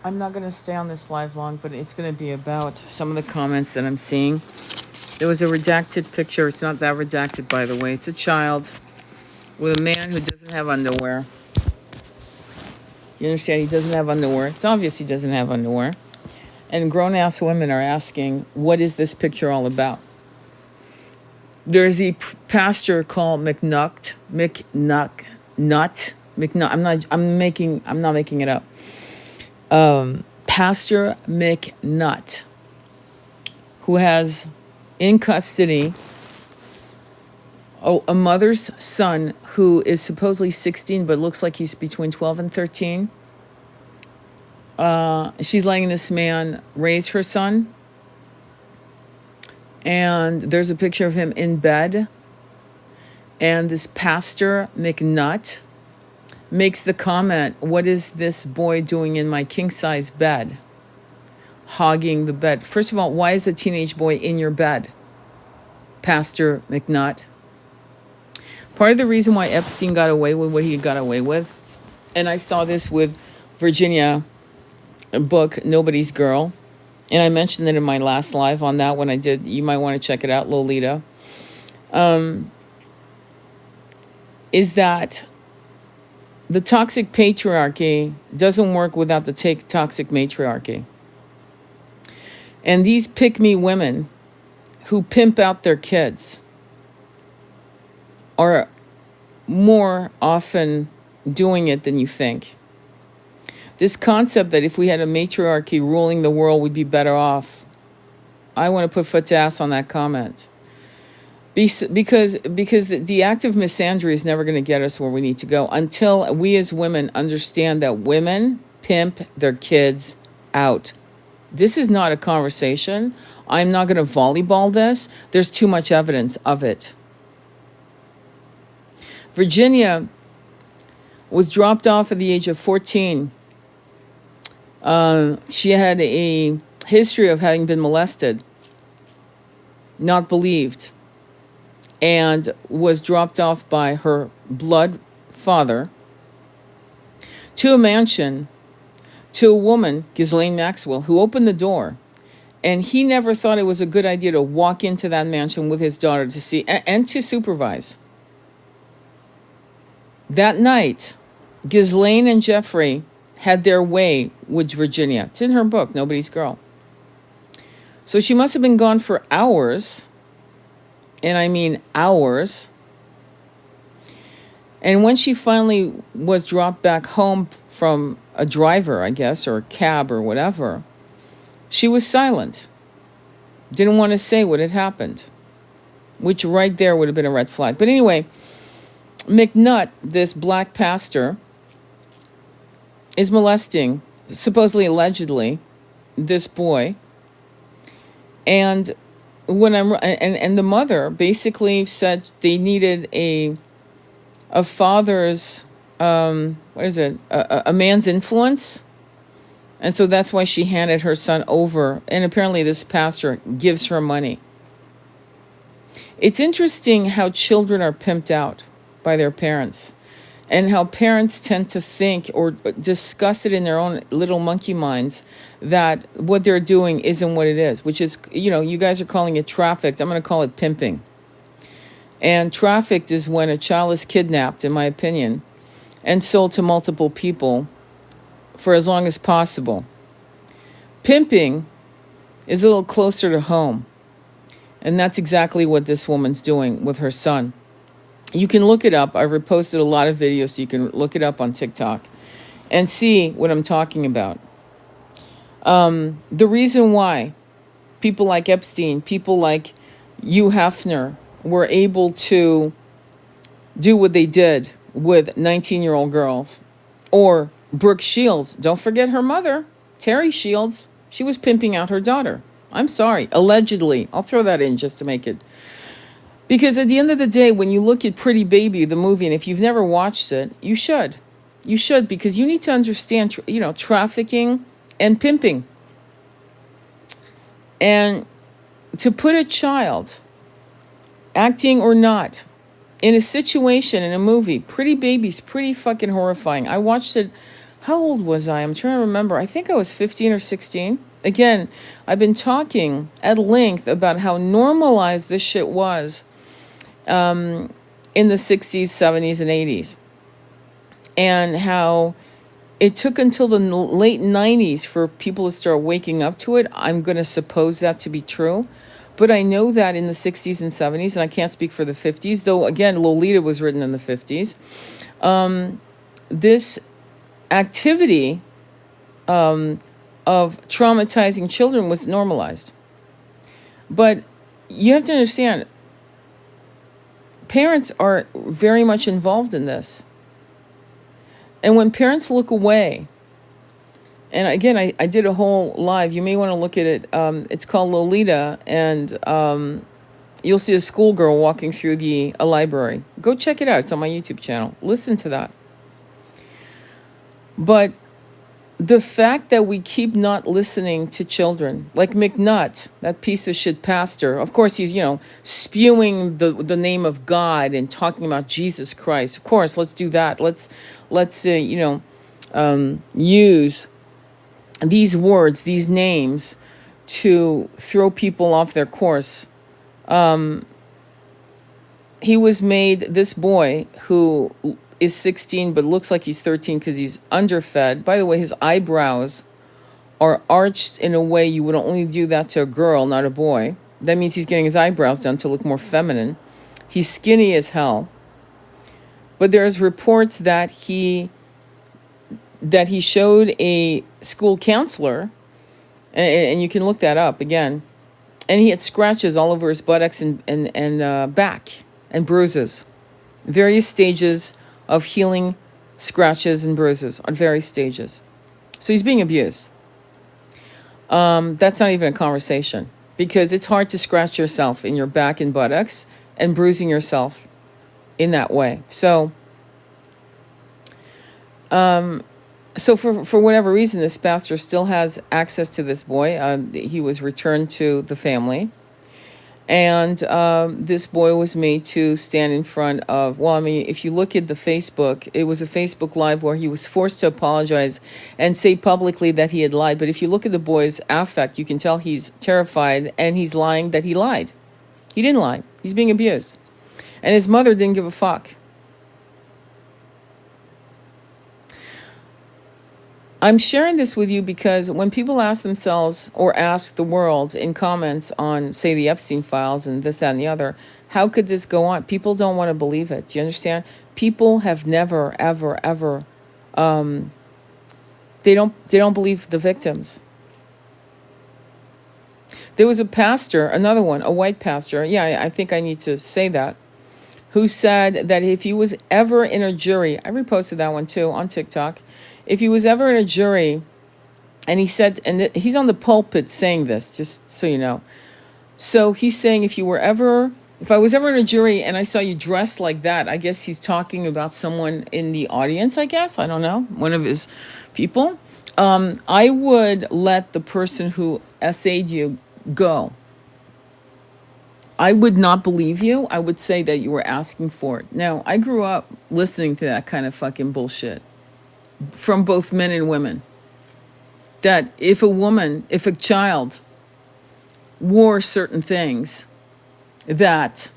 I'm not going to stay on this live long, but it's going to be about some of the comments that I'm seeing. There was a redacted picture. It's not that redacted, by the way. It's a child with a man who doesn't have underwear. You understand? He doesn't have underwear. It's obvious he doesn't have underwear. And grown-ass women are asking, what is this picture all about? There's a pastor called McNutt. I'm not making it up. Pastor McNutt, who has in custody a mother's son who is supposedly 16, but looks like he's between 12 and 13. She's letting this man raise her son. And there's a picture of him in bed. And this Pastor McNutt makes the comment, what is this boy doing in my king-size bed? Hogging the bed. First of all, why is a teenage boy in your bed? Pastor McNutt. Part of the reason why Epstein got away with what he got away with, and I saw this with Virginia book, Nobody's Girl, and I mentioned it in my last live on that one I did. You might want to check it out, Lolita. Is that the toxic patriarchy doesn't work without the toxic matriarchy. And these pick-me women who pimp out their kids are more often doing it than you think. This concept that if we had a matriarchy ruling the world, we'd be better off. I want to put foot to ass on that comment. Because the act of misandry is never going to get us where we need to go until we as women understand that women pimp their kids out. This is not a conversation. I'm not going to volleyball this. There's too much evidence of it. Virginia was dropped off at the age of 14. She had a history of having been molested, not believed, and was dropped off by her blood father to a mansion, to a woman, Ghislaine Maxwell, who opened the door. And he never thought it was a good idea to walk into that mansion with his daughter to see and to supervise. That night, Ghislaine and Jeffrey had their way with Virginia. It's in her book, Nobody's Girl. So she must have been gone for hours. And I mean hours. And when she finally was dropped back home from a driver, I guess, or a cab or whatever, she was silent. Didn't want to say what had happened, which right there would have been a red flag. But anyway, McNutt, this black pastor, is molesting, supposedly, allegedly, this boy. And and the mother basically said they needed a father's a man's influence, and so that's why she handed her son over. And apparently, this pastor gives her money. It's interesting how children are pimped out by their parents, and how parents tend to think or discuss it in their own little monkey minds that what they're doing isn't what it is, which is, you guys are calling it trafficked. I'm going to call it pimping. And trafficked is when a child is kidnapped, in my opinion, and sold to multiple people for as long as possible. Pimping is a little closer to home. And that's exactly what this woman's doing with her son. You can look it up. I've reposted a lot of videos, so you can look it up on TikTok and see what I'm talking about. The reason why people like Epstein, people like Hugh Hefner were able to do what they did with 19-year-old girls, or Brooke Shields. Don't forget her mother, Terry Shields. She was pimping out her daughter. I'm sorry, allegedly. I'll throw that in just to make it. Because at the end of the day, when you look at Pretty Baby, the movie, and if you've never watched it, you should. You should, because you need to understand, trafficking and pimping. And to put a child, acting or not, in a situation, in a movie, Pretty Baby's pretty fucking horrifying. I watched it How old was I? I'm trying to remember. I think I was 15 or 16. Again, I've been talking at length about how normalized this shit was in the 60s, 70s, and 80s. And how it took until the late 90s for people to start waking up to it. I'm going to suppose that to be true. But I know that in the 60s and 70s, and I can't speak for the 50s, though, again, Lolita was written in the 50s. This activity of traumatizing children was normalized. But you have to understand, parents are very much involved in this. And when parents look away, and again, I did a whole live, you may want to look at it. It's called Lolita, and you'll see a schoolgirl walking through a library. Go check it out. It's on my YouTube channel. Listen to that. But the fact that we keep not listening to children, like McNutt, that piece of shit pastor, of course he's, spewing the name of God and talking about Jesus Christ. Of course, let's do that. Let's use these words, these names, to throw people off their course. He was made, this boy who is 16 but looks like he's 13 because he's underfed. By the way, his eyebrows are arched in a way you would only do that to a girl, not a boy. That means he's getting his eyebrows done to look more feminine. He's skinny as hell. But there's reports that he showed a school counselor, and you can look that up again, and he had scratches all over his buttocks and back, and bruises. Various stages of healing scratches and bruises on various stages. So he's being abused. That's not even a conversation, because it's hard to scratch yourself in your back and buttocks and bruising yourself in that way. So for whatever reason, this pastor still has access to this boy. He was returned to the family. And this boy was made to stand in front of, if you look at the Facebook, it was a Facebook Live where he was forced to apologize and say publicly that he had lied. But if you look at the boy's affect, you can tell he's terrified, and he's lying that he lied. He didn't lie. He's being abused. And his mother didn't give a fuck. I'm sharing this with you because when people ask themselves or ask the world in comments on, say, the Epstein files and this, that, and the other, how could this go on? People don't want to believe it. Do you understand? People have never, ever, ever, they don't believe the victims. There was a pastor, another one, a white pastor. Yeah, I think I need to say that, who said that if he was ever in a jury, I reposted that one too on TikTok. If he was ever in a jury, and he said, and he's on the pulpit saying this, just so you know. So he's saying, if I was ever in a jury and I saw you dressed like that, I guess he's talking about someone in the audience, I guess. I don't know. One of his people. I would let the person who essayed you go. I would not believe you. I would say that you were asking for it. Now, I grew up listening to that kind of fucking bullshit from both men and women. That if a child wore certain things, that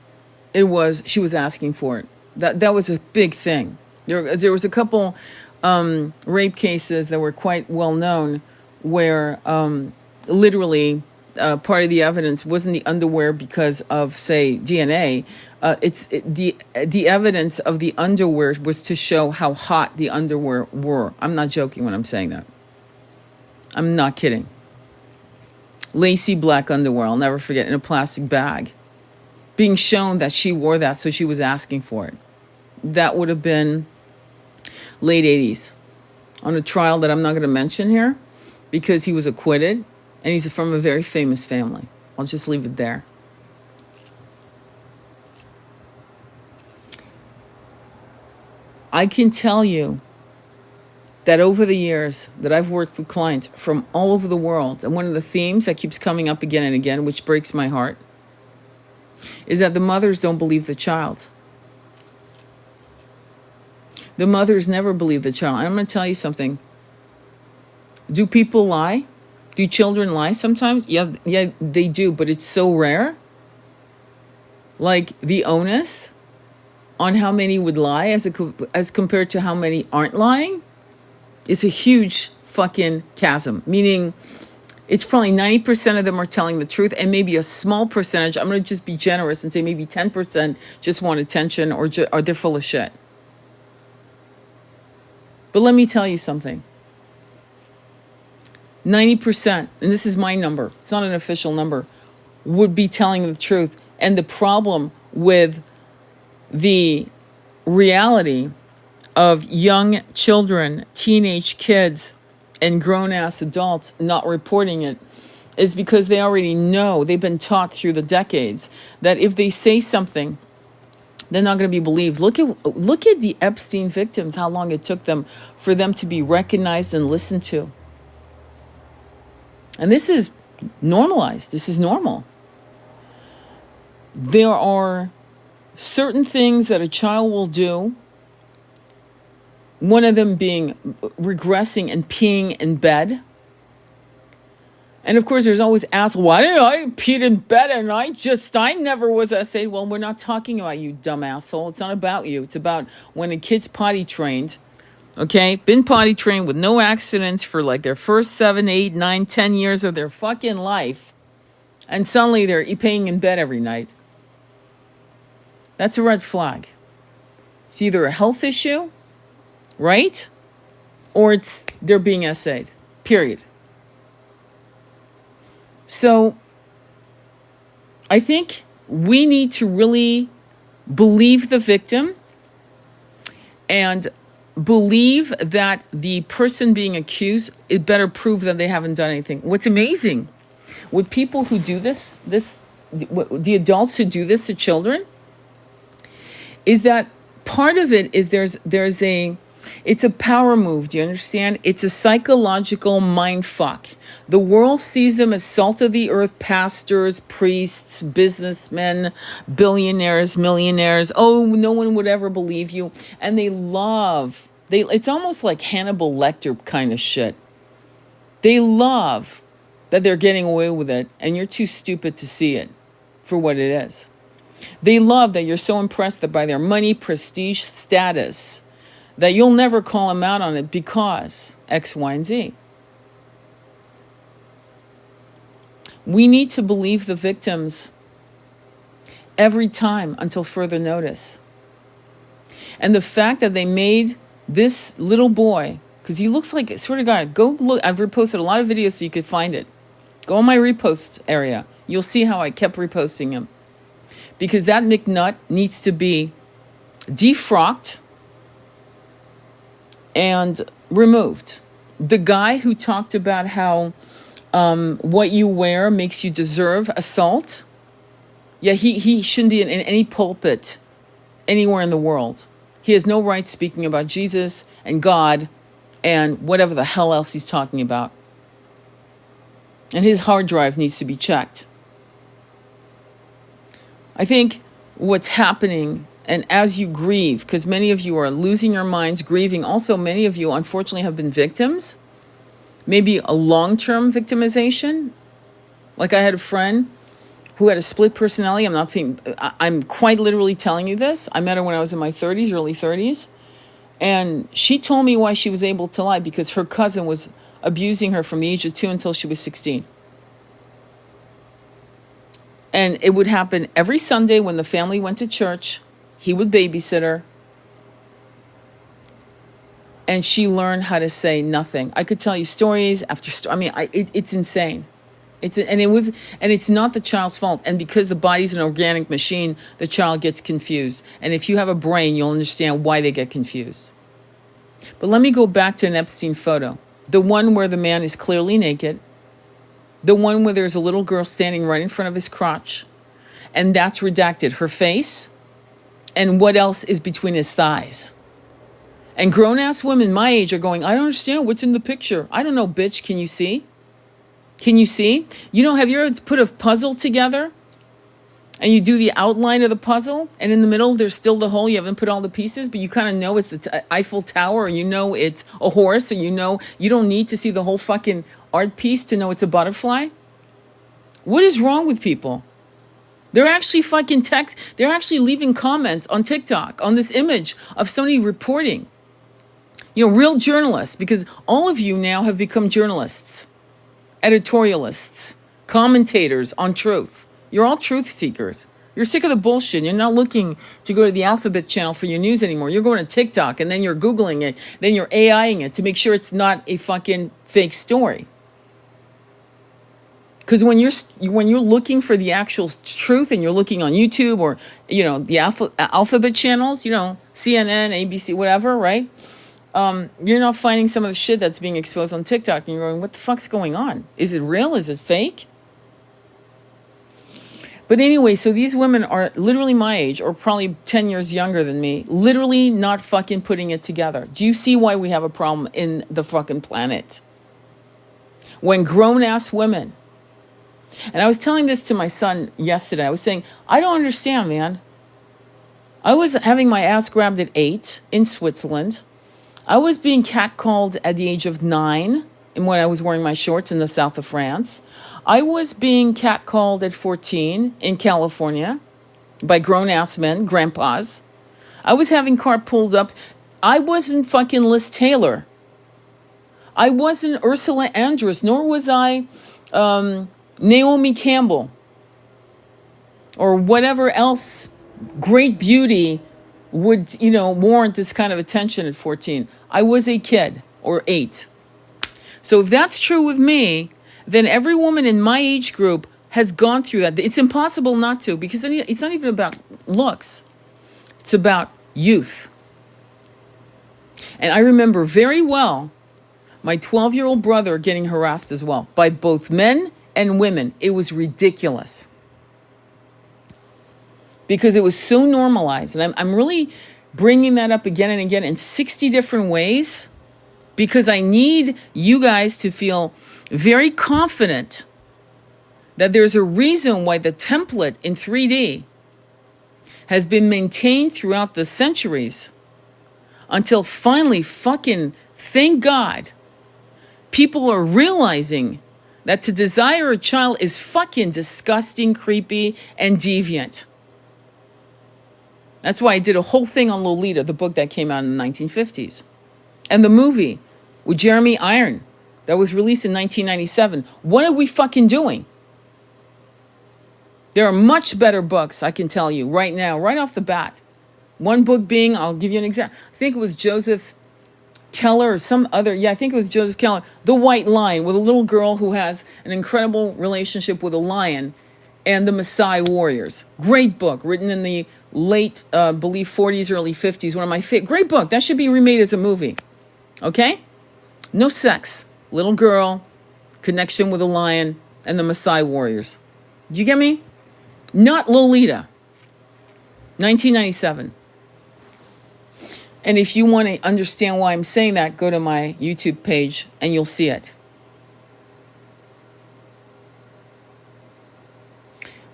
she was asking for it. That was a big thing. There was a couple rape cases that were quite well known where literally part of the evidence wasn't the underwear because of, say, DNA. The evidence of the underwear was to show how hot the underwear were. I'm not joking when I'm saying that. I'm not kidding. Lacy black underwear, I'll never forget, in a plastic bag. Being shown that she wore that, so she was asking for it. That would have been late 80s. On a trial that I'm not going to mention here, because he was acquitted, and he's from a very famous family. I'll just leave it there. I can tell you that over the years that I've worked with clients from all over the world, and one of the themes that keeps coming up again and again, which breaks my heart, is that the mothers don't believe the child. The mothers never believe the child. And I'm going to tell you something. Do people lie? Do children lie sometimes? Yeah, they do, but it's so rare. Like the onus on how many would lie as compared to how many aren't lying is a huge fucking chasm. Meaning, it's probably 90% of them are telling the truth, and maybe a small percentage, I'm going to just be generous and say maybe 10% just want attention, or they're full of shit. But let me tell you something. 90%, and this is my number, it's not an official number, would be telling the truth. And the problem with the reality of young children, teenage kids, and grown-ass adults not reporting it is because they already know, they've been taught through the decades, that if they say something, they're not going to be believed. Look at the Epstein victims, how long it took them for them to be recognized and listened to. And this is normalized. This is normal. There are certain things that a child will do, one of them being regressing and peeing in bed. And of course, there's always asked, why did I pee in bed and I never was essayed? Well, we're not talking about you, dumb asshole. It's not about you. It's about when a kid's potty trained, okay? Been potty trained with no accidents for like their first 7, 8, 9, 10 years of their fucking life. And suddenly they're peeing in bed every night. That's a red flag. It's either a health issue, right? Or they're being essayed, period. So I think we need to really believe the victim and believe that the person being accused, it better prove that they haven't done anything. What's amazing with people who do this, the adults who do this to children, is that part of it is it's a power move. Do you understand? It's a psychological mind fuck. The world sees them as salt of the earth pastors, priests, businessmen, billionaires, millionaires. Oh, no one would ever believe you. And it's almost like Hannibal Lecter kind of shit. They love that they're getting away with it and you're too stupid to see it for what it is. They love that you're so impressed that by their money, prestige, status, that you'll never call them out on it because X, Y, and Z. We need to believe the victims every time until further notice. And the fact that they made this little boy, because he looks like, swear to God, go look. I've reposted a lot of videos so you could find it. Go on my repost area. You'll see how I kept reposting him. Because that McNut needs to be defrocked and removed. The guy who talked about how what you wear makes you deserve assault, yeah, he shouldn't be in any pulpit anywhere in the world. He has no right speaking about Jesus and God and whatever the hell else he's talking about. And his hard drive needs to be checked. I think what's happening, and as you grieve, because many of you are losing your minds, grieving, also many of you unfortunately have been victims, maybe a long-term victimization. Like I had a friend who had a split personality. I'm quite literally telling you this. I met her when I was in my 30s, early 30s. And she told me why she was able to lie, because her cousin was abusing her from the age of 2 until she was 16. And it would happen every Sunday when the family went to church. He would babysit her. And she learned how to say nothing. I could tell you stories after stories. It's insane. It's not the child's fault. And because the body's an organic machine, the child gets confused. And if you have a brain, you'll understand why they get confused. But let me go back to an Epstein photo. The one where the man is clearly naked. The one where there's a little girl standing right in front of his crotch. And that's redacted. Her face and what else is between his thighs. And grown-ass women my age are going, I don't understand what's in the picture. I don't know, bitch. Can you see? Can you see? Have you ever put a puzzle together and you do the outline of the puzzle, and in the middle there's still the hole. You haven't put all the pieces, but you kind of know it's the Eiffel Tower, or you know it's a horse, or you know you don't need to see the whole fucking art piece to know it's a butterfly. What is wrong with people? They're actually they're actually leaving comments on TikTok on this image of somebody reporting. You know, real journalists, because all of you now have become journalists, editorialists, commentators on truth. You're all truth seekers. You're sick of the bullshit. You're not looking to go to the Alphabet channel for your news anymore. You're going to TikTok, and then you're Googling it. Then you're AIing it to make sure it's not a fucking fake story. Because when you're looking for the actual truth, and you're looking on YouTube or, you know, the Alphabet channels, you know, CNN, ABC, whatever, right? You're not finding some of the shit that's being exposed on TikTok, and you're going, what the fuck's going on? Is it real? Is it fake? But anyway, so these women are literally my age, or probably 10 years younger than me, literally not fucking putting it together. Do you see why we have a problem in the fucking planet? When grown-ass women, and I was telling this to my son yesterday, I was saying, I don't understand, man. I was having my ass grabbed at 8 in Switzerland. I was being catcalled at the age of 9 and when I was wearing my shorts in the south of France. I was being catcalled at 14 in California by grown-ass men, grandpas. I was having car pulled up. I wasn't fucking Liz Taylor. I wasn't Ursula Andress, nor was I Naomi Campbell or whatever else great beauty would, you know, warrant this kind of attention at 14. I was a kid, or 8. So if that's true with me, then every woman in my age group has gone through that. It's impossible not to, because it's not even about looks. It's about youth. And I remember very well my 12-year-old brother getting harassed as well by both men and women. It was ridiculous. Because it was so normalized. And I'm really bringing that up again and again in 60 different ways, because I need you guys to feel very confident that there's a reason why the template in 3D has been maintained throughout the centuries until finally, fucking, thank God, people are realizing that to desire a child is fucking disgusting, creepy, and deviant. That's why I did a whole thing on Lolita, the book that came out in the 1950s. And the movie with Jeremy Iron that was released in 1997. What are we fucking doing? There are much better books, I can tell you right now, right off the bat. One book being, I'll give you an example. I think it was Joseph Keller or some other. Yeah, I think it was Joseph Keller. The White Lion, with a little girl who has an incredible relationship with a lion, and the Maasai warriors. Great book, written in the late, believe 40s, early 50s. One of my favorite. Great book. That should be remade as a movie. Okay? No sex. Little girl, connection with a lion, and the Maasai warriors. Do you get me? Not Lolita. 1997. And if you want to understand why I'm saying that, go to my YouTube page and you'll see it.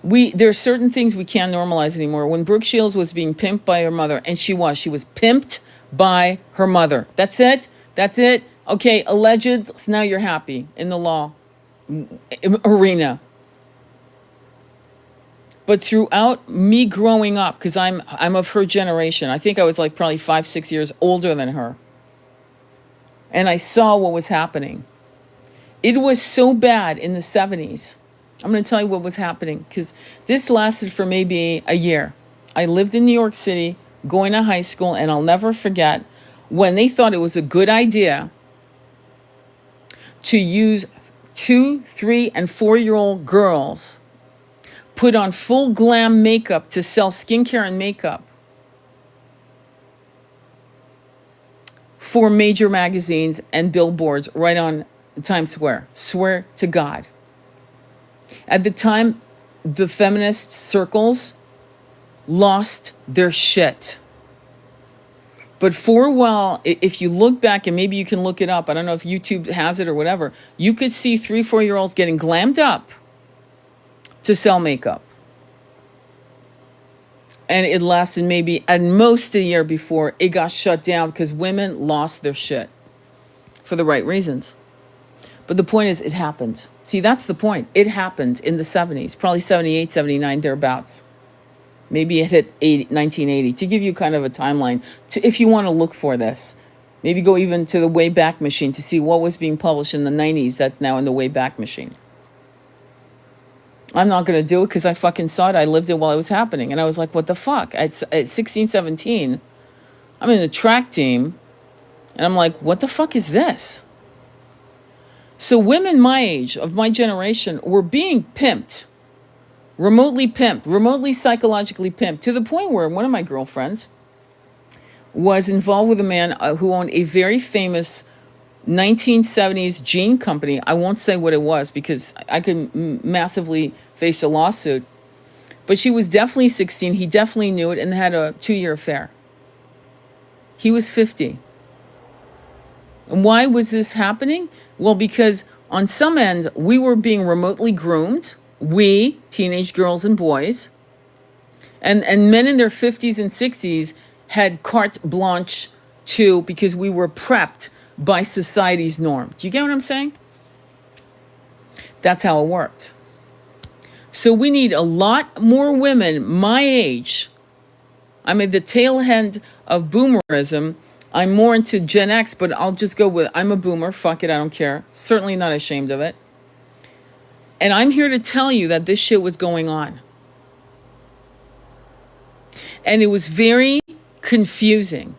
There are certain things we can't normalize anymore. When Brooke Shields was being pimped by her mother, and she was pimped by her mother. That's it. Okay, alleged, so now you're happy in the law arena. But throughout me growing up, because I'm of her generation, I think I was like probably 5-6 years older than her. And I saw what was happening. It was so bad in the 70s. I'm going to tell you what was happening, because this lasted for maybe a year. I lived in New York City, going to high school, and I'll never forget when they thought it was a good idea to use 2, 3, and 4-year-old girls put on full glam makeup to sell skincare and makeup for major magazines and billboards right on Times Square. Swear to God. At the time, the feminist circles lost their shit. But for a while, if you look back, and maybe you can look it up, I don't know if YouTube has it or whatever, you could see 3, 4-year-olds getting glammed up to sell makeup. And it lasted maybe at most a year before it got shut down because women lost their shit for the right reasons. But the point is, it happened. See, that's the point. It happened in the 70s, probably 78, 79, thereabouts. Maybe it hit 1980, to give you kind of a timeline, if you want to look for this. Maybe go even to the Wayback Machine to see what was being published in the 90s that's now in the Wayback Machine. I'm not going to do it because I fucking saw it. I lived it while it was happening. And I was like, what the fuck? At 16, 17, I'm in the track team. And I'm like, what the fuck is this? So women my age, of my generation, were being pimped. Remotely psychologically pimped. To the point where one of my girlfriends was involved with a man who owned a very famous 1970s jean company. I won't say what it was because I could massively face a lawsuit. But she was definitely 16. He definitely knew it and had a 2-year affair. He was 50. And why was this happening? Well, because on some end, we were being remotely groomed. We, teenage girls and boys. And men in their 50s and 60s had carte blanche too, because we were prepped by society's norm. Do you get what I'm saying? That's how it worked. So we need a lot more women my age. I'm at the tail end of boomerism. I'm more into Gen X, but I'll just go with, I'm a boomer. Fuck it, I don't care. Certainly not ashamed of it. And I'm here to tell you that this shit was going on. And it was very confusing.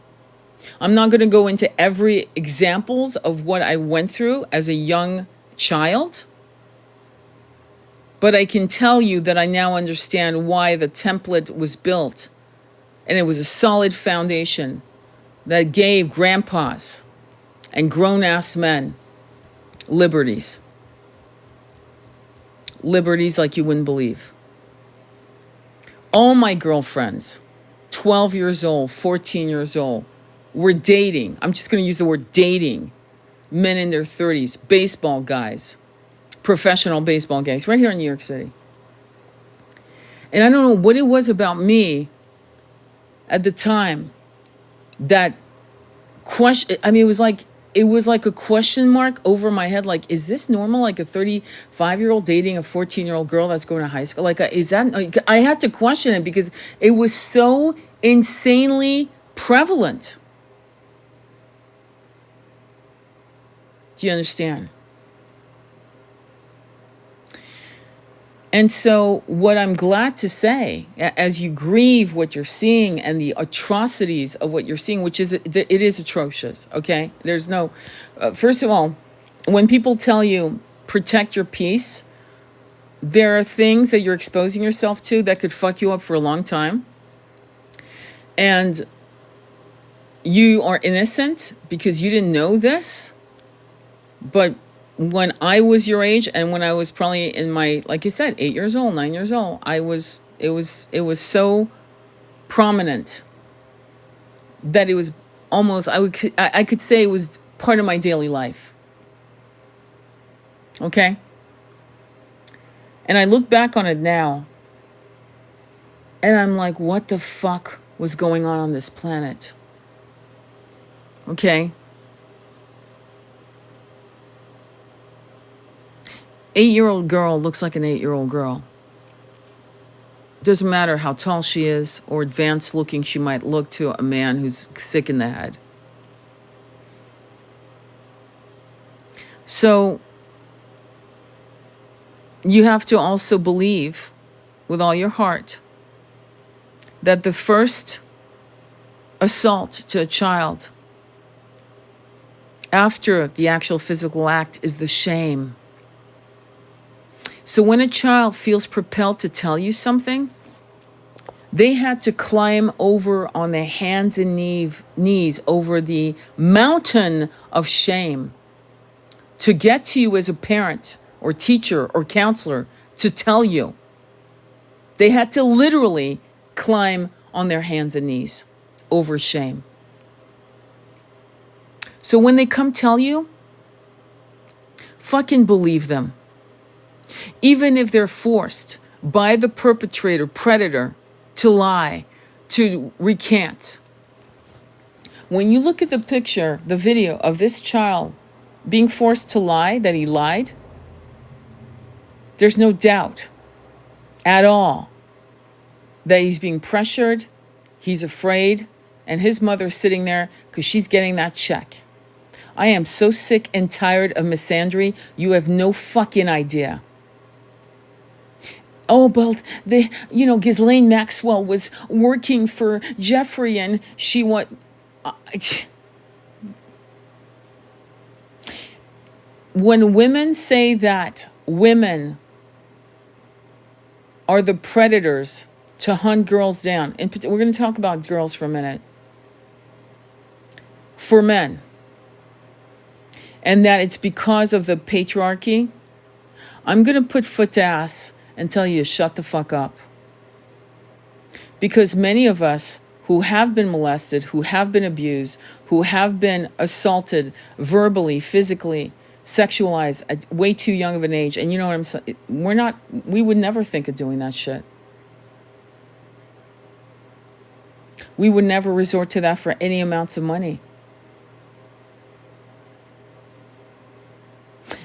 I'm not going to go into every examples of what I went through as a young child. But I can tell you that I now understand why the template was built. And it was a solid foundation that gave grandpas and grown-ass men liberties. Liberties like you wouldn't believe. All my girlfriends, 12 years old, 14 years old, were dating. I'm just going to use the word dating. Men in their 30s, baseball guys, professional baseball guys, right here in New York City. And I don't know what it was about me at the time that question. I mean, it was like a question mark over my head. Like, is this normal? Like a 35-year-old dating a 14-year-old girl that's going to high school? Like, is that? I had to question it because it was so insanely prevalent. Do you understand? And so what I'm glad to say, as you grieve what you're seeing and the atrocities of what you're seeing, which is, it is atrocious, okay? There's no, first of all, when people tell you protect your peace, there are things that you're exposing yourself to that could fuck you up for a long time. And you are innocent because you didn't know this. But when I was your age and when I was probably in my, like I said, 8 years old, 9 years old, it was so prominent that it was almost, I could say it was part of my daily life. Okay? And I look back on it now and I'm like, what the fuck was going on this planet? Okay? 8-year-old girl looks like an 8-year-old girl. Doesn't matter how tall she is or advanced looking she might look to a man who's sick in the head. So you have to also believe with all your heart that the first assault to a child after the actual physical act is the shame. So when a child feels propelled to tell you something, they had to climb over on their hands and knees over the mountain of shame to get to you as a parent or teacher or counselor to tell you. They had to literally climb on their hands and knees over shame. So when they come tell you, fucking believe them. Even if they're forced by the perpetrator, predator, to lie, to recant. When you look at the picture, the video of this child being forced to lie, that he lied, there's no doubt at all that he's being pressured, he's afraid, and his mother's sitting there because she's getting that check. I am so sick and tired of misandry, you have no fucking idea. Oh, but Ghislaine Maxwell was working for Jeffrey and she when women say that women are the predators to hunt girls down, and we're going to talk about girls for a minute, for men, and that it's because of the patriarchy, I'm going to put foot to ass and tell you to shut the fuck up. Because many of us who have been molested, who have been abused, who have been assaulted verbally, physically, sexualized at way too young of an age, and you know what I'm saying? We would never think of doing that shit. We would never resort to that for any amounts of money.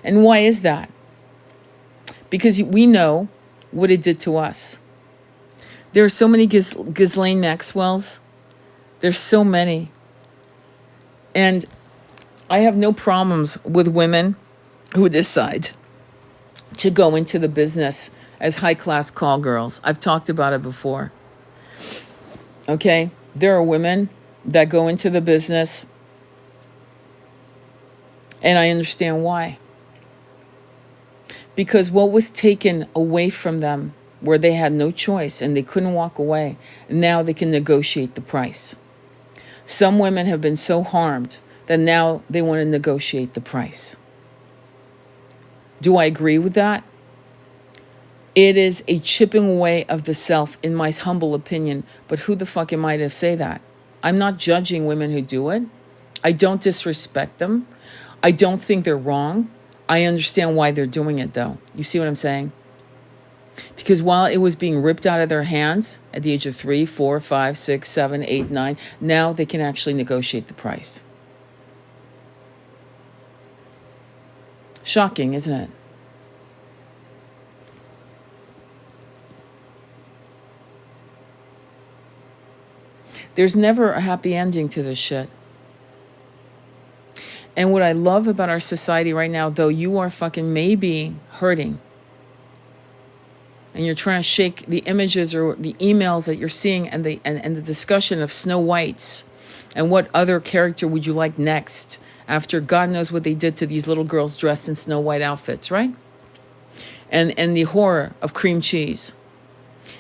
And why is that? Because we know what it did to us. There are so many Ghislaine Maxwells. There's so many. And I have no problems with women who decide to go into the business as high-class call girls. I've talked about it before. Okay? There are women that go into the business, and I understand why. Because what was taken away from them, where they had no choice and they couldn't walk away, now they can negotiate the price. Some women have been so harmed that now they want to negotiate the price. Do I agree with that? It is a chipping away of the self, in my humble opinion. But who the fuck am I to say that? I'm not judging women who do it. I don't disrespect them. I don't think they're wrong. I understand why they're doing it, though. You see what I'm saying? Because while it was being ripped out of their hands at the age of 3, 4, 5, 6, 7, 8, 9, now they can actually negotiate the price. Shocking, isn't it? There's never a happy ending to this shit. And what I love about our society right now, though you are fucking maybe hurting, and you're trying to shake the images or the emails that you're seeing and the discussion of Snow Whites and what other character would you like next after God knows what they did to these little girls dressed in Snow White outfits, right? And the horror of cream cheese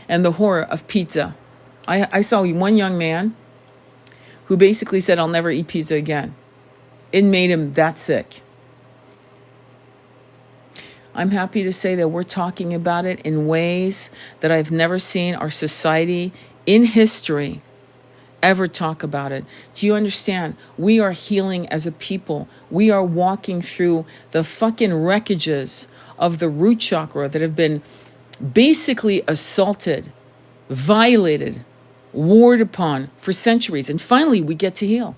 and the horror of pizza. I saw one young man who basically said, I'll never eat pizza again. It made him that sick. I'm happy to say that we're talking about it in ways that I've never seen our society in history ever talk about it. Do you understand? We are healing as a people. We are walking through the fucking wreckages of the root chakra that have been basically assaulted, violated, warred upon for centuries. And finally, we get to heal.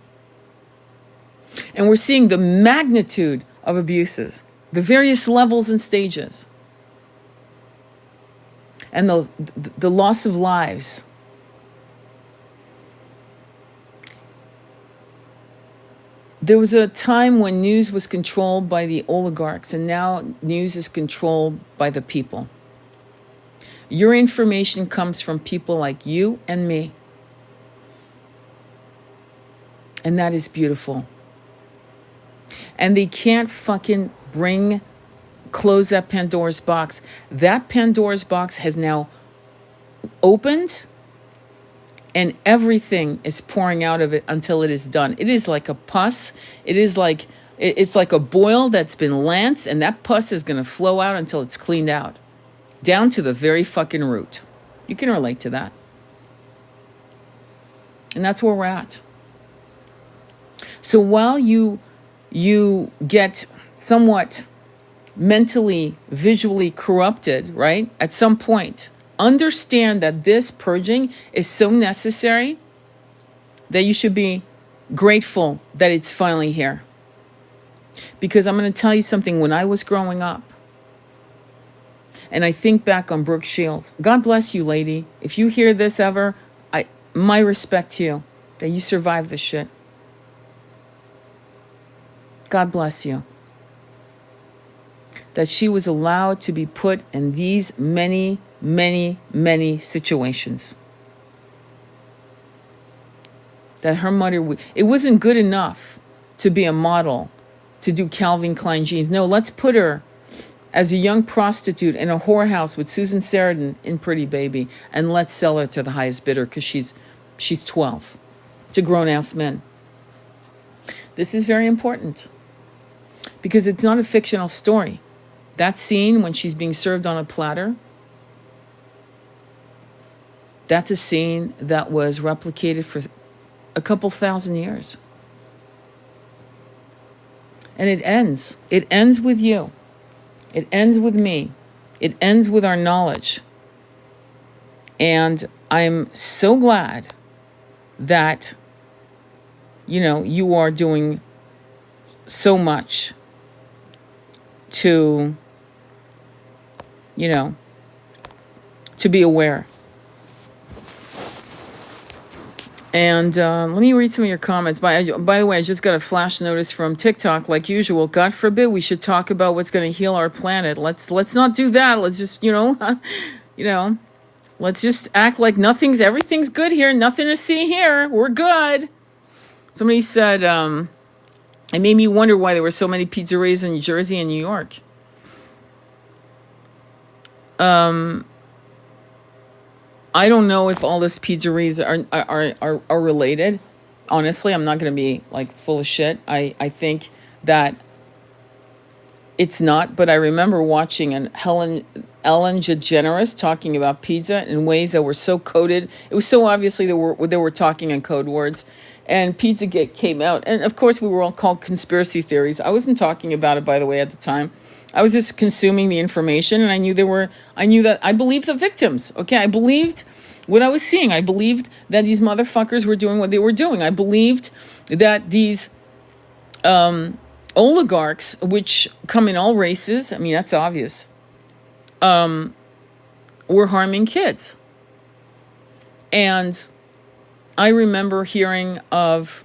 And we're seeing the magnitude of abuses, the various levels and stages, and the loss of lives. There was a time when news was controlled by the oligarchs, and now news is controlled by the people. Your information comes from people like you and me. And that is beautiful. And they can't fucking close that Pandora's box. That Pandora's box has now opened, and everything is pouring out of it until it is done. It is like a pus. It's like a boil that's been lanced, and that pus is going to flow out until it's cleaned out, down to the very fucking root. You can relate to that. And that's where we're at. So while you get somewhat mentally, visually corrupted, right? At some point, Understand that this purging is so necessary that you should be grateful that it's finally here. Because I'm going to tell you something. When I was growing up, and I think back on Brooke Shields, God bless you, lady. If you hear this ever, my respect to you, that you survived this shit. God bless you. That she was allowed to be put in these many, many, many situations. That her mother, it wasn't good enough to be a model, to do Calvin Klein jeans. No, let's put her as a young prostitute in a whorehouse with Susan Sarandon in Pretty Baby, and let's sell her to the highest bidder because she's 12 to grown-ass men. This is very important because it's not a fictional story. That scene when she's being served on a platter, that's a scene that was replicated for a couple thousand years. And it ends. It ends with you. It ends with me. It ends with our knowledge. And I'm so glad that, you are doing so much to, to be aware. And let me read some of your comments. By the way, I just got a flash notice from TikTok, like usual. God forbid we should talk about what's going to heal our planet. Let's not do that. Let's just, let's just act like everything's good here. Nothing to see here. We're good. Somebody said, it made me wonder why there were so many pizzerias in New Jersey and New York. I don't know if all these pizzerias are related. Honestly, I'm not going to be like full of shit. I think that it's not, but I remember watching Ellen DeGeneres talking about pizza in ways that were so coded. It was so obviously they were talking in code words. And Pizzagate came out. And of course, we were all called conspiracy theories. I wasn't talking about it, by the way, at the time. I was just consuming the information, and I knew that I believed the victims. Okay, I believed what I was seeing. I believed that these motherfuckers were doing what they were doing. I believed that these oligarchs, which come in all races, I mean, that's obvious, were harming kids. And I remember hearing of,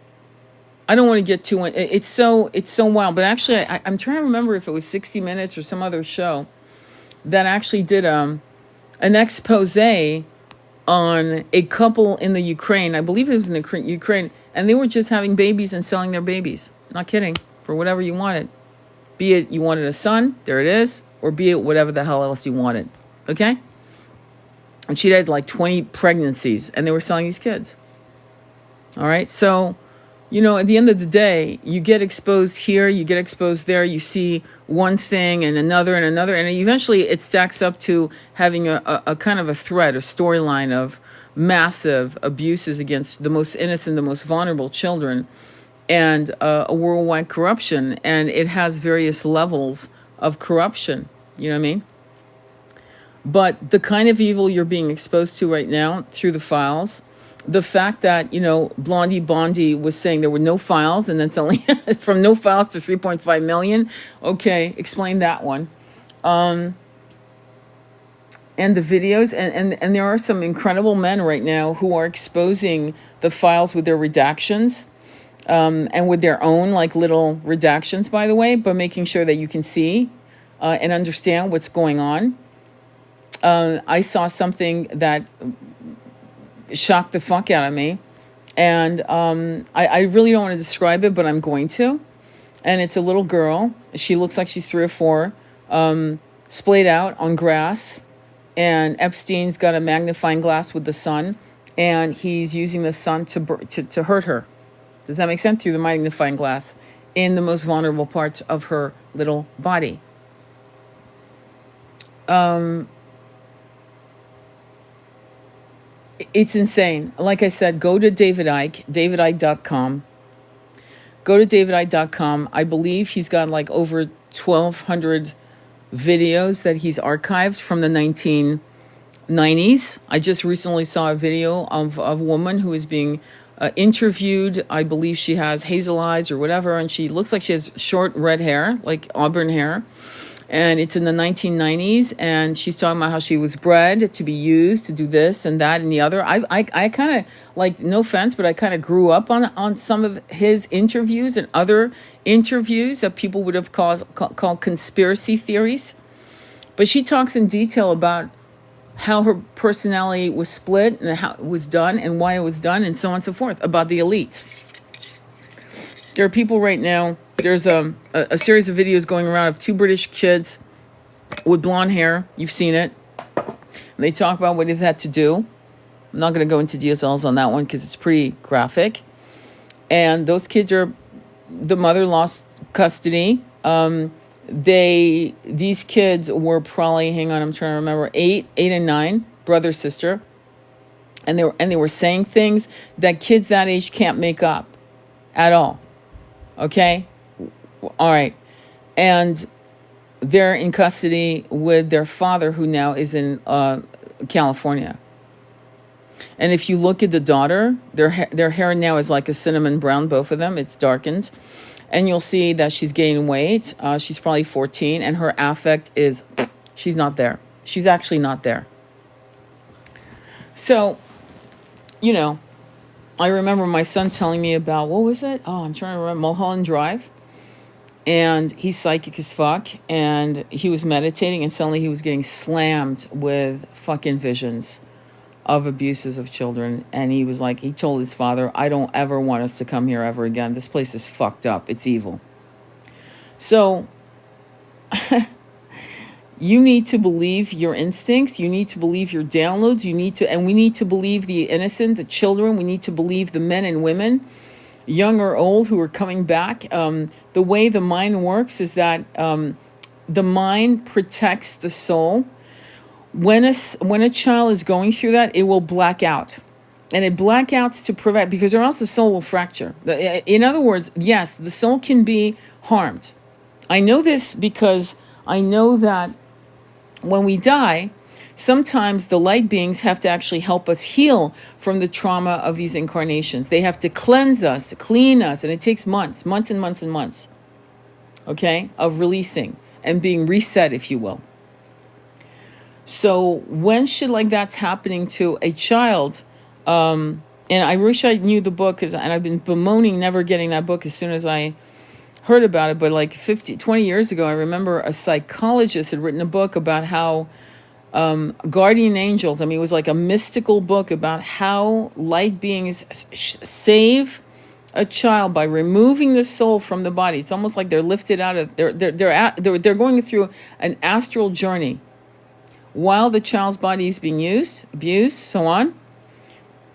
I don't want to get too, it's so wild, but actually I'm trying to remember if it was 60 Minutes or some other show that actually did an expose on a couple in the Ukraine. I believe it was in the Ukraine, and they were just having babies and selling their babies. Not kidding, for whatever you wanted. Be it you wanted a son, there it is, or be it whatever the hell else you wanted. Okay? And she'd had like 20 pregnancies, and they were selling these kids. All right, so, at the end of the day, you get exposed here, you get exposed there, you see one thing and another, and eventually it stacks up to having a kind of a thread, a storyline of massive abuses against the most innocent, the most vulnerable children, and a worldwide corruption. And it has various levels of corruption, you know what I mean? But the kind of evil you're being exposed to right now through the files, the fact that, Blondie Bondi was saying there were no files, and that's only from no files to 3.5 million. Okay, explain that one. And the videos, and there are some incredible men right now who are exposing the files with their redactions, and with their own like little redactions, by the way, but making sure that you can see and understand what's going on. I saw something that shocked the fuck out of me, and I really don't want to describe it, but I'm going to. And it's a little girl. She looks like she's 3 or 4, splayed out on grass, and Epstein's got a magnifying glass with the sun, and he's using the sun to hurt her. Does that make sense? Through the magnifying glass in the most vulnerable parts of her little body. It's insane. Like I said, go to David Icke, davidicke.com. Go to davidicke.com. I believe he's got like over 1,200 videos that he's archived from the 90s. I just recently saw a video of a woman who is being interviewed. I believe she has hazel eyes or whatever, and she looks like she has short red hair, like auburn hair. And it's in the 1990s, and she's talking about how she was bred to be used to do this and that and the other. I kind of, like, no offense, but I kind of grew up on some of his interviews and other interviews that people would have called conspiracy theories. But she talks in detail about how her personality was split and how it was done and why it was done and so on and so forth, about the elites. There are people right now, there's a series of videos going around of two British kids with blonde hair. You've seen it. And they talk about what they've had to do. I'm not going to go into details on that one because it's pretty graphic. And those kids the mother lost custody. These kids were probably, hang on, I'm trying to remember, 8 and 9, brother, sister. And they were saying things that kids that age can't make up at all. Okay? All right. And they're in custody with their father, who now is in California. And if you look at the daughter, their hair now is like a cinnamon brown, both of them. It's darkened. And you'll see that she's gaining weight. She's probably 14. And her affect is, she's not there. She's actually not there. So, you know, I remember my son telling me about, what was it? Oh, I'm trying to remember, Mulholland Drive. And he's psychic as fuck. And he was meditating, and suddenly he was getting slammed with fucking visions of abuses of children. And he was like, he told his father, I don't ever want us to come here ever again. This place is fucked up. It's evil. So you need to believe your instincts. You need to believe your downloads. And we need to believe the innocent, the children. We need to believe the men and women, young or old, who are coming back. The way the mind works is that the mind protects the soul. When a child is going through that, it will black out. And it blackouts to prevent, because or else the soul will fracture. In other words, yes, the soul can be harmed. I know this because I know that when we die, sometimes the light beings have to actually help us heal from the trauma of these incarnations. They have to cleanse us, clean us, and it takes months and months and months, okay, of releasing and being reset, if you will. So when shit like that's happening to a child, and I wish I knew the book, and I've been bemoaning never getting that book as soon as I heard about it, but like 20 years ago, I remember a psychologist had written a book about how guardian angels, I mean, it was like a mystical book about how light beings save a child by removing the soul from the body. It's almost like they're lifted out of, they're going through an astral journey while the child's body is being abused, so on.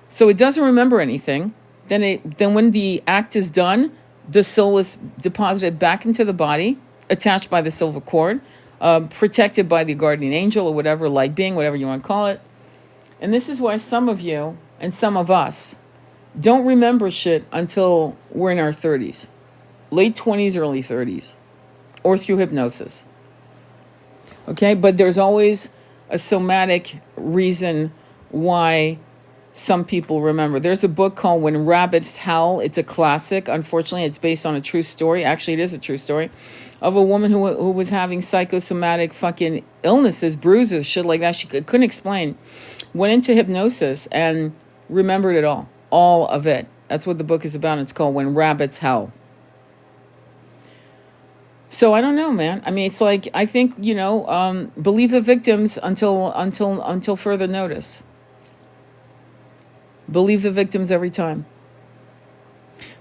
So it doesn't remember anything. Then when the act is done, the soul is deposited back into the body, attached by the silver cord, protected by the guardian angel or whatever, light being, whatever you want to call it. And this is why some of you and some of us don't remember shit until we're in our 30s, late 20s, early 30s, or through hypnosis. Okay, but there's always a somatic reason why some people remember. There's a book called When Rabbits Howl. It's a classic. Unfortunately, it's based on a true story. Actually, it is a true story of a woman who was having psychosomatic fucking illnesses, bruises, shit like that. She couldn't explain. Went into hypnosis and remembered it all of it. That's what the book is about. It's called When Rabbits Howl. So I don't know, man. I mean, it's like, I think, believe the victims until further notice. Believe the victims every time.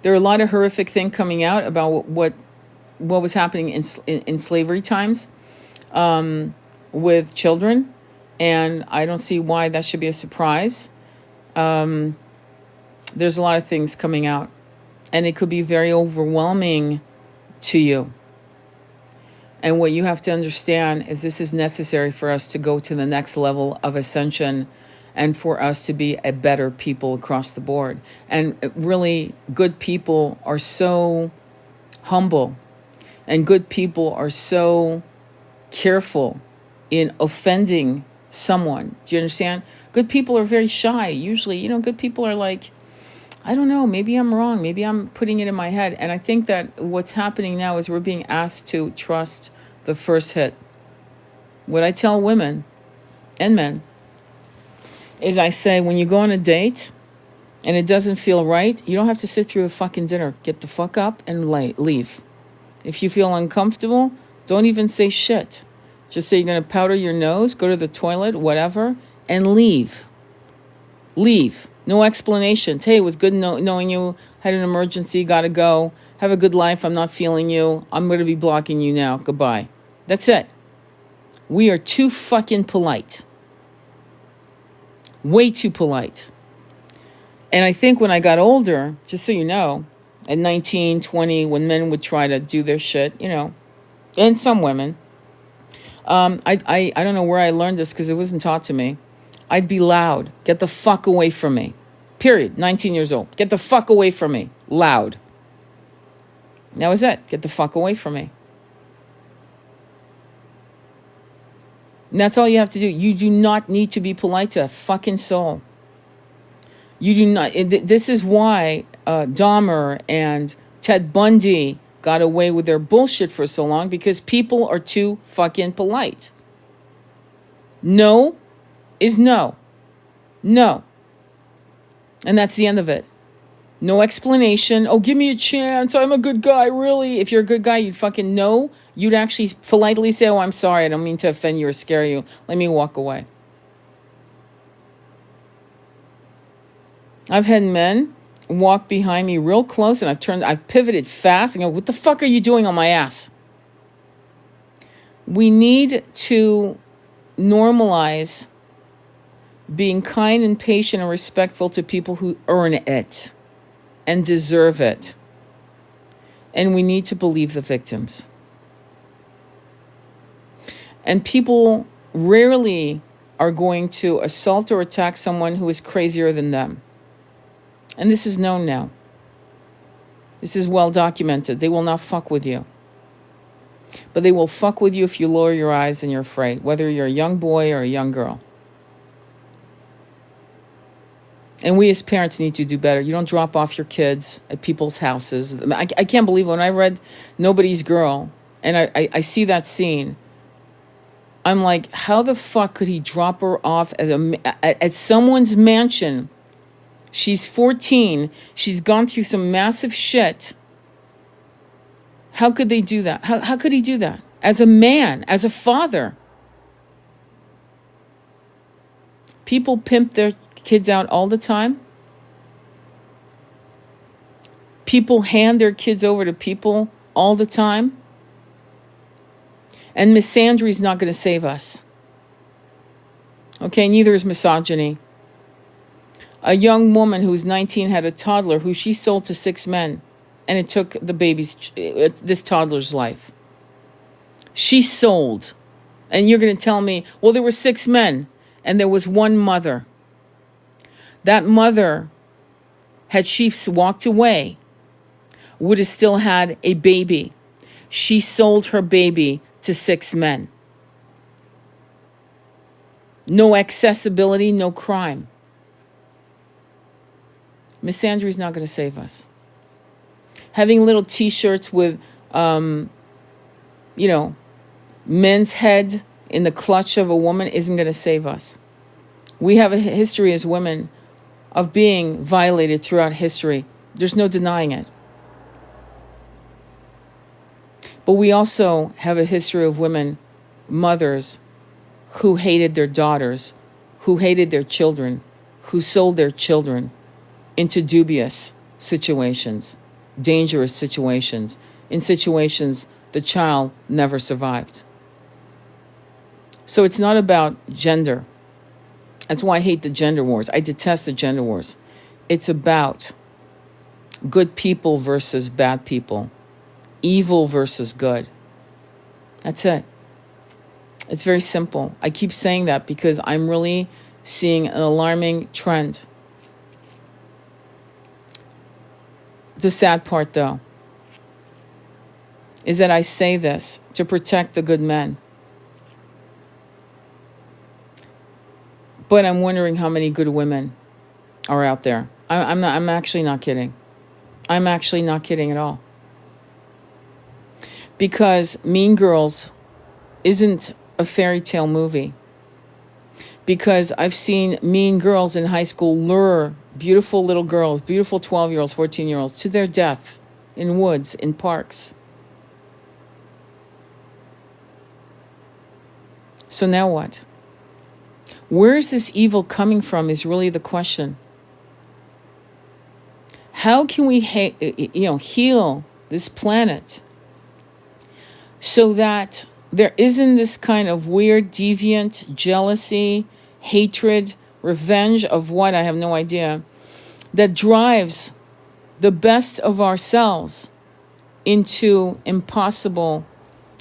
There are a lot of horrific things coming out about what was happening in slavery times with children, and I don't see why that should be a surprise. There's a lot of things coming out, and it could be very overwhelming to you. And what you have to understand is this is necessary for us to go to the next level of ascension and for us to be a better people across the board. And really, good people are so humble, and good people are so careful in offending someone. Do you understand? Good people are very shy. Usually, good people are like, I don't know, maybe I'm wrong. Maybe I'm putting it in my head. And I think that what's happening now is we're being asked to trust the first hit. What I tell women and men is I say, when you go on a date and it doesn't feel right, you don't have to sit through a fucking dinner. Get the fuck up and leave. If you feel uncomfortable, don't even say shit. Just say you're going to powder your nose, go to the toilet, whatever, and leave. Leave. No explanations. Hey, it was good knowing you. Had an emergency. Gotta go. Have a good life. I'm not feeling you. I'm going to be blocking you now. Goodbye. That's it. We are too fucking polite. Way too polite. And I think when I got older, just so you know, at 19, 20, when men would try to do their shit, and some women, I don't know where I learned this because it wasn't taught to me. I'd be loud. Get the fuck away from me. Period. 19 years old. Get the fuck away from me. Loud. That was it. Get the fuck away from me. And that's all you have to do. You do not need to be polite to a fucking soul. You do not. This is why Dahmer and Ted Bundy got away with their bullshit for so long, because people are too fucking polite. No is no. No. And that's the end of it. No explanation. Oh, give me a chance. I'm a good guy. Really? If you're a good guy, you'd fucking know. You'd actually politely say, oh, I'm sorry. I don't mean to offend you or scare you. Let me walk away. I've had men walk behind me real close, and I've pivoted fast and go, what the fuck are you doing on my ass? We need to normalize being kind and patient and respectful to people who earn it and deserve it. And we need to believe the victims. And people rarely are going to assault or attack someone who is crazier than them. And this is known now. This is well documented. They will not fuck with you. But they will fuck with you if you lower your eyes and you're afraid, whether you're a young boy or a young girl. And we as parents need to do better. You don't drop off your kids at people's houses. I can't believe when I read Nobody's Girl and I see that scene, I'm like, how the fuck could he drop her off at someone's mansion? She's 14. She's gone through some massive shit. How could they do that? How could he do that? As a man, as a father. People pimp their kids out all the time. People hand their kids over to people all the time. And misandry is not going to save us. Okay, neither is misogyny. A young woman who's 19 had a toddler who she sold to 6 men. And it took this toddler's life. She sold. And you're going to tell me, well, there were 6 men and there was one mother. That mother, had she walked away, would have still had a baby. She sold her baby to 6 men. No accessibility, no crime. Misandry is not going to save us. Having little T-shirts with, men's head in the clutch of a woman isn't going to save us. We have a history as women of being violated throughout history. There's no denying it. But we also have a history of women, mothers, who hated their daughters, who hated their children, who sold their children into dubious situations, dangerous situations, in situations the child never survived. So it's not about gender. That's why I hate the gender wars. I detest the gender wars. It's about good people versus bad people, evil versus good. That's it. It's very simple. I keep saying that because I'm really seeing an alarming trend. The sad part, though, is that I say this to protect the good men. But I'm wondering how many good women are out there. I'm actually not kidding. I'm actually not kidding at all. Because Mean Girls isn't a fairy tale movie. Because I've seen mean girls in high school lure beautiful little girls, beautiful 12-year-olds, 14-year-olds, to their death in woods, in parks. So now what? Where is this evil coming from is really the question. How can we heal this planet so that there isn't this kind of weird, deviant jealousy, hatred, revenge of what? I have no idea. That drives the best of ourselves into impossible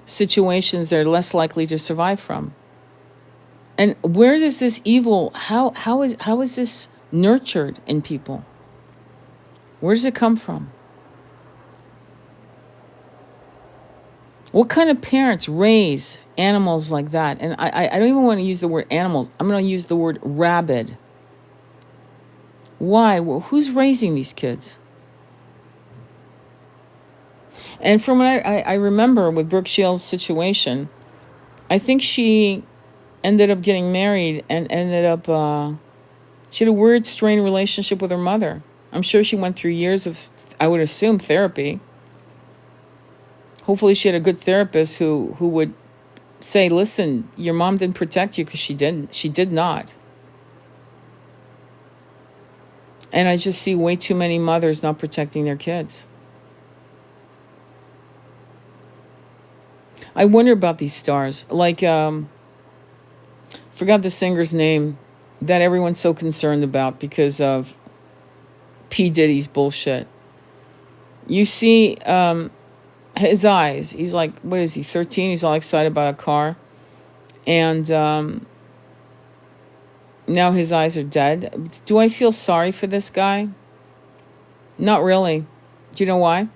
situations they're less likely to survive from. And where does this evil, how is this nurtured in people? Where does it come from? What kind of parents raise animals like that? And I don't even want to use the word animals. I'm going to use the word rabid. Why? Well, who's raising these kids? And from what I remember with Brooke Shields' situation, I think she ended up getting married and ended up, she had a weird, strained relationship with her mother. I'm sure she went through years of, I would assume, therapy. Hopefully she had a good therapist who would say, listen, your mom didn't protect you, because she didn't. She did not. And I just see way too many mothers not protecting their kids. I wonder about these stars. Like, forgot the singer's name that everyone's so concerned about because of P. Diddy's bullshit. You see his eyes. He's like, what is he, 13? He's all excited about a car. And now his eyes are dead. Do I feel sorry for this guy? Not really. Do you know why?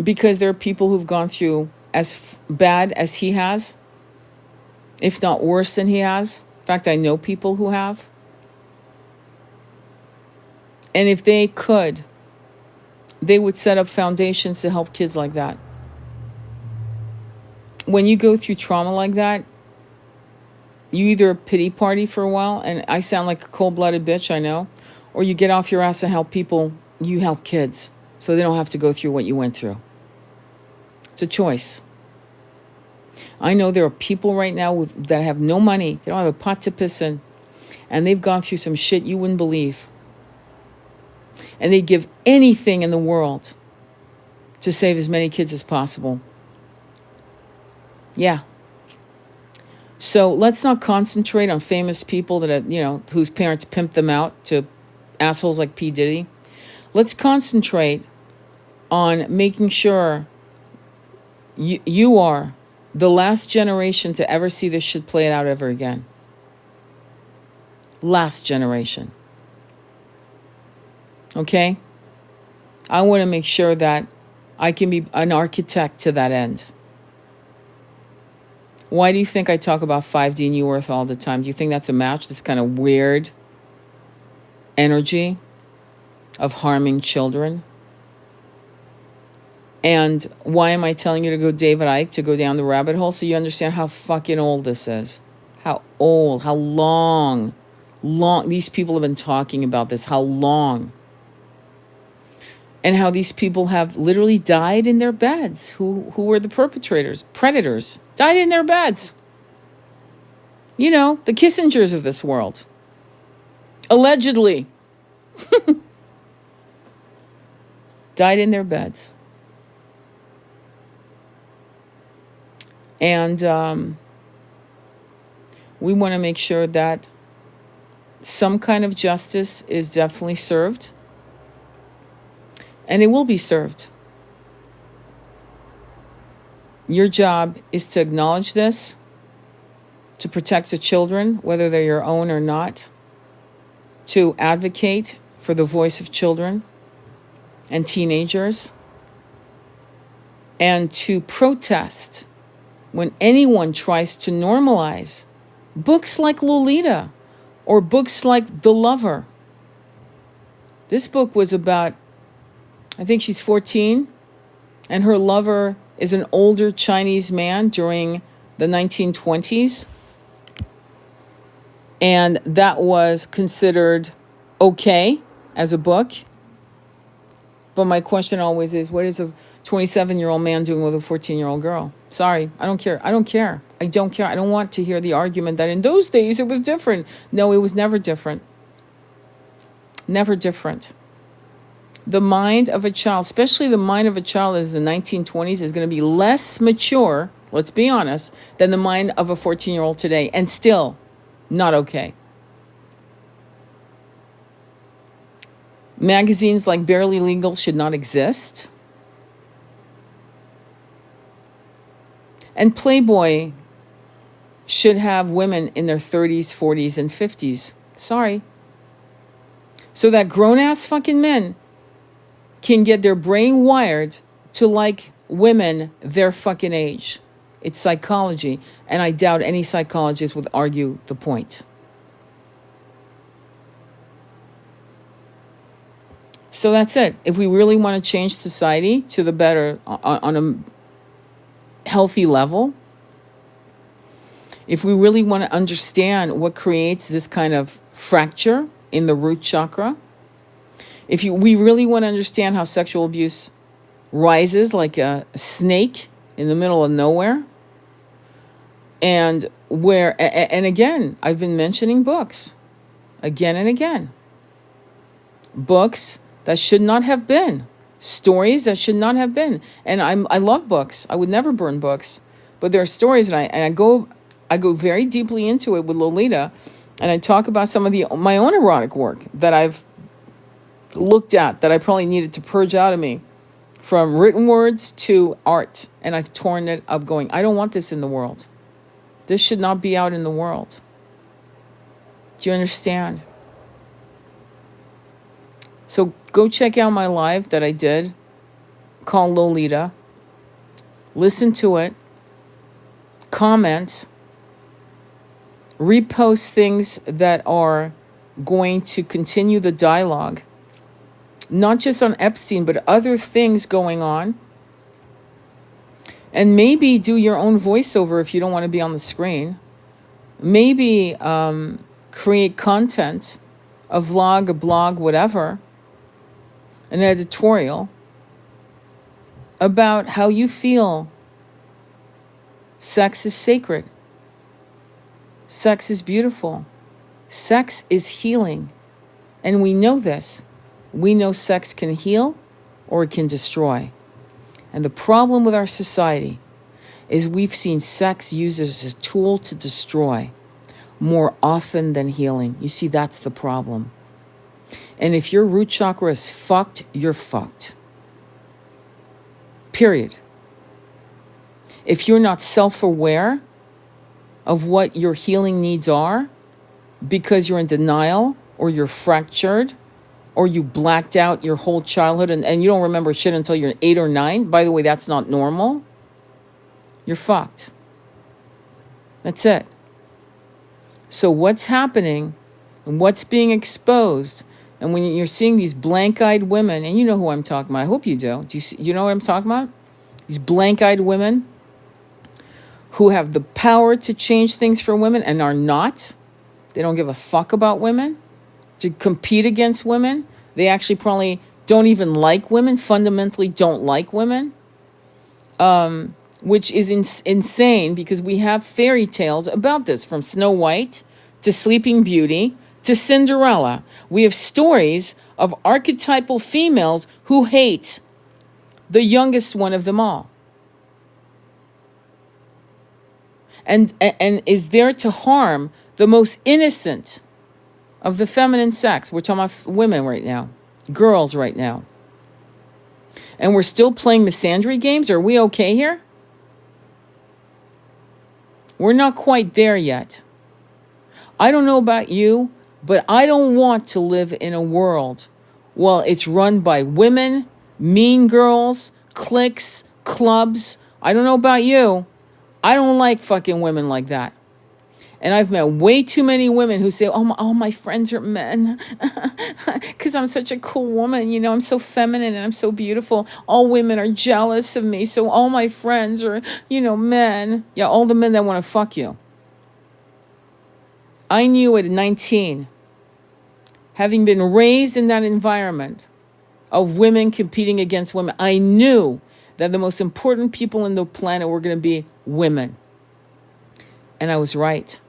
Because there are people who've gone through as bad as he has, if not worse than he has. In fact, I know people who have. And if they could, they would set up foundations to help kids like that. When you go through trauma like that, you either pity party for a while, and I sound like a cold-blooded bitch, I know, or you get off your ass and help people. You help kids so they don't have to go through what you went through. It's a choice. I know there are people right now that have no money. They don't have a pot to piss in. And they've gone through some shit you wouldn't believe. And they'd give anything in the world to save as many kids as possible. Yeah. So let's not concentrate on famous people that are, whose parents pimped them out to assholes like P. Diddy. Let's concentrate on making sure you are the last generation to ever see this shit play it out ever again. Last generation. Okay? I want to make sure that I can be an architect to that end. Why do you think I talk about 5D New Earth all the time? Do you think that's a match? This kind of weird energy of harming children? And why am I telling you to go David Icke, to go down the rabbit hole? So you understand how fucking old this is. How old, how long these people have been talking about this, how long. And how these people have literally died in their beds, who were the perpetrators, predators, died in their beds. The Kissingers of this world. Allegedly. Died in their beds. And we want to make sure that some kind of justice is definitely served. And it will be served. Your job is to acknowledge this, to protect the children, whether they're your own or not, to advocate for the voice of children and teenagers, and to protest when anyone tries to normalize books like Lolita, Or books like The Lover. This book was about, I think she's 14, and her lover is an older Chinese man during the 1920s. And that was considered okay as a book. But my question always is, what is a 27-year-old man doing with a 14-year-old girl? Sorry, I don't care. I don't care. I don't care. I don't want to hear the argument that in those days it was different. No, it was never different. Never different. The mind of a child, especially the mind of a child as the 1920s, is going to be less mature, let's be honest, than the mind of a 14-year-old today. And still, not okay. Magazines like Barely Legal should not exist. And Playboy should have women in their 30s, 40s, and 50s. Sorry. So that grown-ass fucking men can get their brain wired to like women their fucking age. It's psychology, and I doubt any psychologist would argue the point. So that's it. If we really want to change society to the better on a healthy level, if we really want to understand what creates this kind of fracture in the root chakra, we really want to understand how sexual abuse rises like a snake in the middle of nowhere, and again, I've been mentioning books again and again. Books that should not have been. Stories that should not have been. And I love books. I would never burn books. But there are stories, and I go very deeply into it with Lolita, and I talk about some of my own erotic work that I've looked at that I probably needed to purge out of me, from written words to art. And I've torn it up going, I don't want this in the world. This should not be out in the world. Do you understand? So go check out my live that I did called Lolita. Listen to it. Comment. Repost things that are going to continue the dialogue. Not just on Epstein, but other things going on. And maybe do your own voiceover if you don't want to be on the screen. Maybe create content, a vlog, a blog, whatever, an editorial about how you feel sex is sacred. Sex is beautiful. Sex is healing. And we know this. We know sex can heal or it can destroy. And the problem with our society is we've seen sex used as a tool to destroy more often than healing. You see, that's the problem. And if your root chakra is fucked, you're fucked. Period. If you're not self-aware of what your healing needs are because you're in denial or you're fractured or you blacked out your whole childhood and you don't remember shit until you're 8 or 9. By the way, that's not normal. You're fucked. That's it. So what's happening and what's being exposed, and when you're seeing these blank-eyed women, and you know who I'm talking about. I hope you do. You know what I'm talking about? These blank-eyed women who have the power to change things for women and are not. They don't give a fuck about women. To compete against women. They actually probably don't even like women, fundamentally don't like women, which is insane because we have fairy tales about this, from Snow White to Sleeping Beauty to Cinderella. We have stories of archetypal females who hate the youngest one of them all. And is there to harm the most innocent of the feminine sex. We're talking about women right now, girls right now. And we're still playing misandry games? Are we okay here? We're not quite there yet. I don't know about you, but I don't want to live in a world, well, it's run by women, mean girls, cliques, clubs. I don't know about you. I don't like fucking women like that. And I've met way too many women who say, all my friends are men because I'm such a cool woman. I'm so feminine and I'm so beautiful. All women are jealous of me. So all my friends are, men. Yeah, all the men that want to fuck you. I knew at 19, having been raised in that environment of women competing against women, I knew that the most important people in the planet were going to be women. And I was right.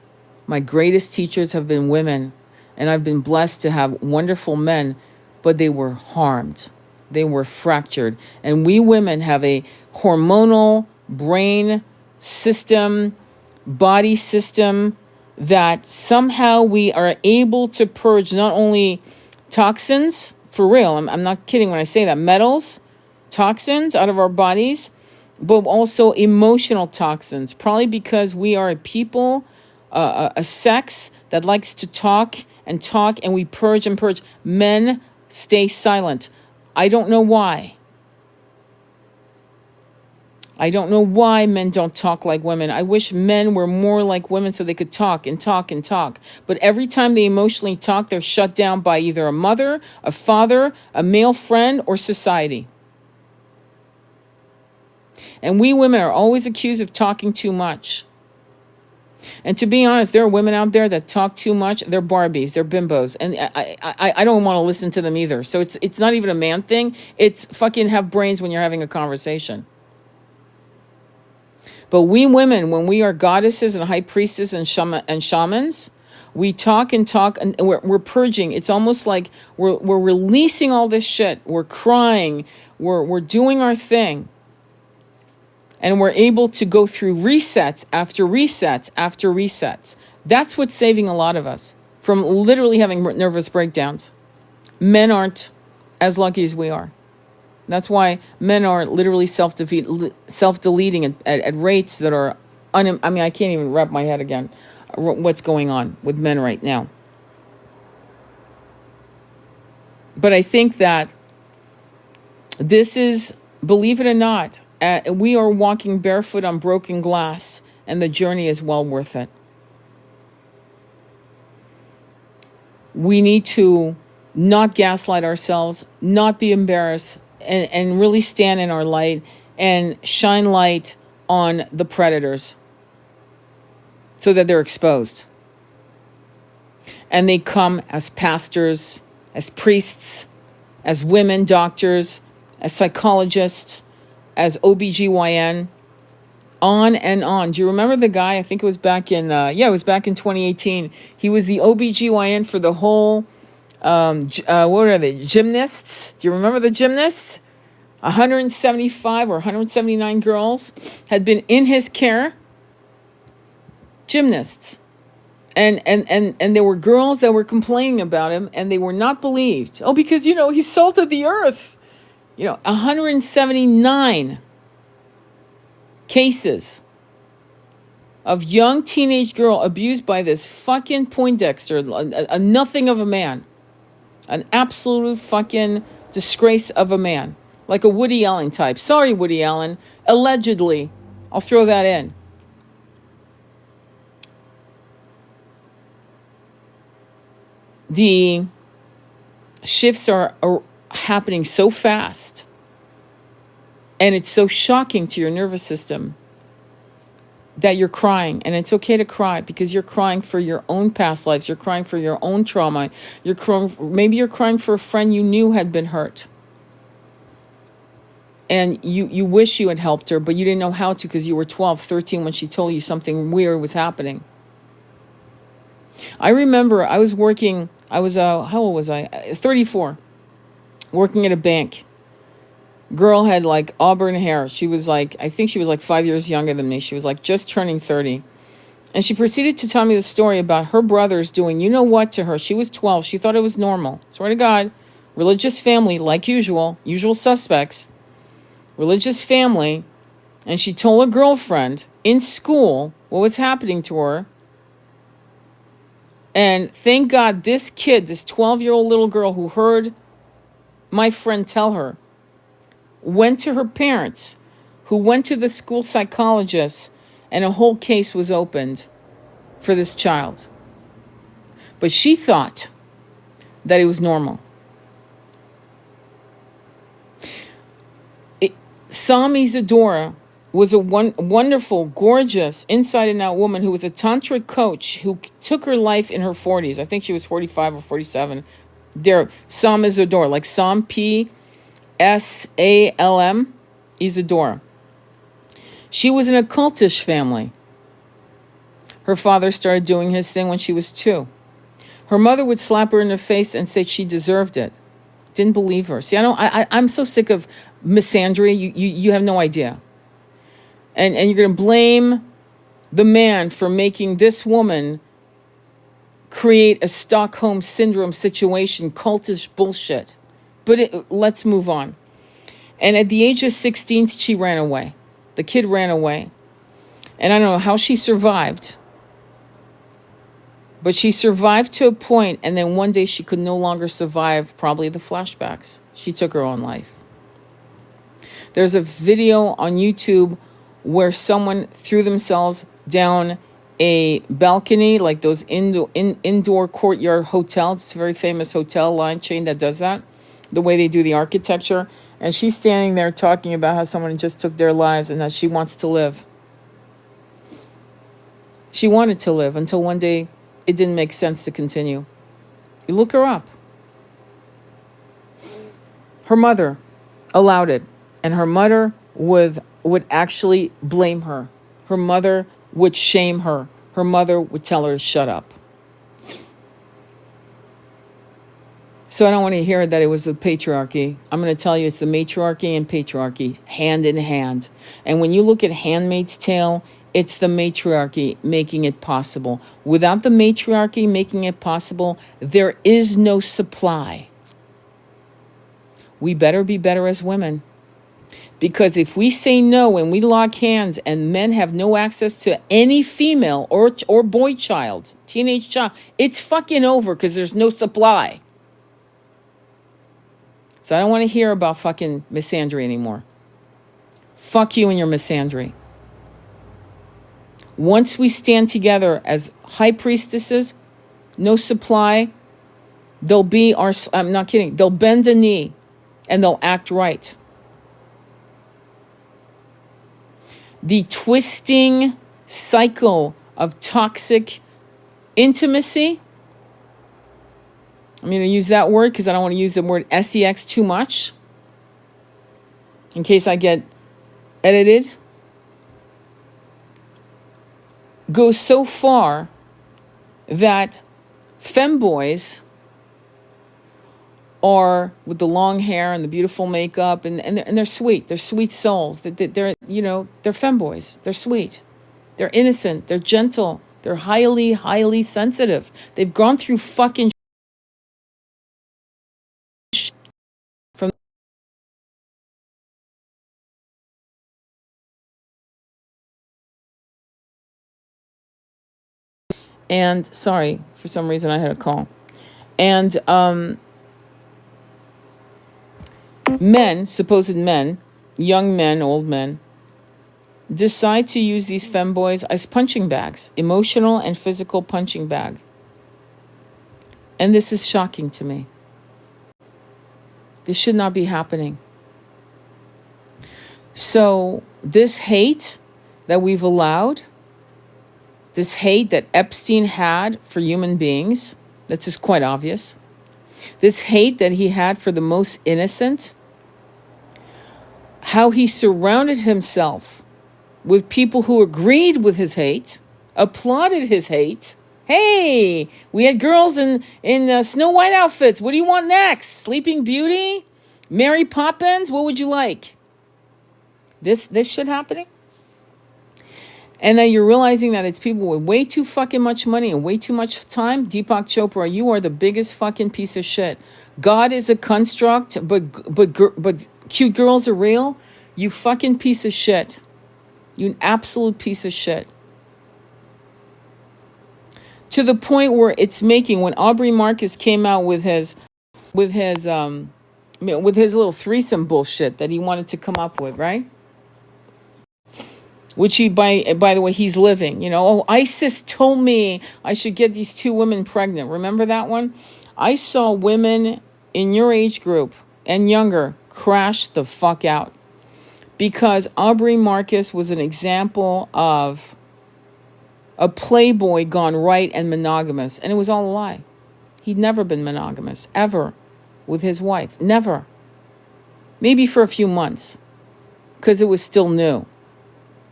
My greatest teachers have been women, and I've been blessed to have wonderful men, but they were harmed. They were fractured. And we women have a hormonal brain system, body system, that somehow we are able to purge not only toxins, for real, I'm not kidding when I say that, metals, toxins out of our bodies, but also emotional toxins, probably because we are a people, a sex that likes to talk, and we purge and purge. Men stay silent. I don't know why. I don't know why men don't talk like women. I wish men were more like women so they could talk and talk and talk. But every time they emotionally talk, they're shut down by either a mother, a father, a male friend, or society. And we women are always accused of talking too much. And to be honest, there are women out there that talk too much. They're Barbies, they're bimbos, and I don't want to listen to them either. So it's not even a man thing. It's fucking have brains when you're having a conversation. But we women, when we are goddesses and high priestesses and shamans, we talk and we're purging. It's almost like we're releasing all this shit. We're crying. We're doing our thing. And we're able to go through resets after resets after resets. That's what's saving a lot of us from literally having nervous breakdowns. Men aren't as lucky as we are. That's why men are literally self-deleting at rates that are, I can't even wrap my head again what's going on with men right now. But I think that this is, believe it or not, we are walking barefoot on broken glass, and the journey is well worth it. We need to not gaslight ourselves, not be embarrassed, and really stand in our light and shine light on the predators so that they're exposed. And they come as pastors, as priests, as women doctors, as psychologists, as OBGYN, on and on. Do you remember the guy? I think it was back in, it was back in 2018. He was the OBGYN for the whole, what are they, gymnasts? Do you remember the gymnasts? 175 or 179 girls had been in his care. Gymnasts. And there were girls that were complaining about him, and they were not believed. Oh, because, he salted the earth. 179 cases of young teenage girl abused by this fucking Poindexter, a nothing of a man. An absolute fucking disgrace of a man. Like a Woody Allen type. Sorry, Woody Allen. Allegedly. I'll throw that in. The shifts are happening so fast, and it's so shocking to your nervous system that you're crying. And it's okay to cry, because you're crying for your own past lives. You're crying for your own trauma. Maybe you're crying for a friend you knew had been hurt, and you wish you had helped her, but you didn't know how to because you were 12, 13 when she told you something weird was happening. I remember I was working, how old was I? 34. Working at a bank. Girl had like auburn hair. She was like, I think she was like 5 years younger than me. She was like just turning 30. And she proceeded to tell me the story about her brothers doing you know what to her. She was 12. She thought it was normal. Swear to God. Religious family, like usual suspects. Religious family. And she told her girlfriend in school what was happening to her. And thank God this kid, this 12-year-old little girl who heard my friend tell her, went to her parents, who went to the school psychologist, and a whole case was opened for this child. But she thought that it was normal. Sam Isadora was a wonderful, gorgeous, inside and out woman who was a tantric coach who took her life in her 40s. I think she was 45 or 47. There, Sam Isadora, like Sam P-S-A-L-M, Isadora. She was in a cultish family. Her father started doing his thing when she was 2. Her mother would slap her in the face and say she deserved it. Didn't believe her. See, I'm so sick of misandry. You have no idea. And you're going to blame the man for making this woman create a Stockholm syndrome situation, cultish bullshit. But let's move on. And at the age of 16, she ran away. The kid ran away. And I don't know how she survived. But she survived to a point, and then one day she could no longer survive probably the flashbacks. She took her own life. There's a video on YouTube where someone threw themselves down a balcony, like those indoor courtyard hotels. It's a very famous hotel line chain that does that, the way they do the architecture. And she's standing there talking about how someone just took their lives and that she wants to live. She wanted to live until one day it didn't make sense to continue. You look her up. Her mother allowed it, and her mother would actually blame her. Her mother would shame her. Her mother would tell her to shut up. So I don't want to hear that it was the patriarchy. I'm going to tell you it's the matriarchy and patriarchy, hand in hand. And when you look at Handmaid's Tale, it's the matriarchy making it possible. Without the matriarchy making it possible, there is no supply. We better be better as women. Because if we say no and we lock hands and men have no access to any female or boy child, teenage child, it's fucking over because there's no supply. So I don't want to hear about fucking misandry anymore. Fuck you and your misandry. Once we stand together as high priestesses, no supply, they'll be our, I'm not kidding, they'll bend a knee and they'll act right. The twisting cycle of toxic intimacy, I'm going to use that word because I don't want to use the word sex too much in case I get edited, goes so far that femboys are with the long hair and the beautiful makeup and they're sweet. They're sweet souls. They're they're femboys. They're sweet. They're innocent. They're gentle. They're highly sensitive. They've gone through fucking from. And sorry, for some reason I had a call. And men, supposed men, young men, old men, decide to use these femboys as punching bags, emotional and physical punching bag. And this is shocking to me. This should not be happening. So this hate that we've allowed, this hate that Epstein had for human beings, that's just quite obvious. This hate that he had for the most innocent, how he surrounded himself with people who agreed with his hate, applauded his hate. Hey, we had girls in Snow White outfits. What do you want next? Sleeping Beauty? Mary Poppins? What would you like? This shit happening? And then you're realizing that it's people with way too fucking much money and way too much time. Deepak Chopra, you are the biggest fucking piece of shit. God is a construct, but cute girls are real. You fucking piece of shit. You an absolute piece of shit. To the point where it's making, when Aubrey Marcus came out with his little threesome bullshit that he wanted to come up with, right? which he, by the way, he's living. You know, oh, ISIS told me I should get these 2 women pregnant. Remember that one? I saw women in your age group and younger crash the fuck out because Aubrey Marcus was an example of a playboy gone right and monogamous, and it was all a lie. He'd never been monogamous, ever, with his wife. Never. Maybe for a few months, because it was still new.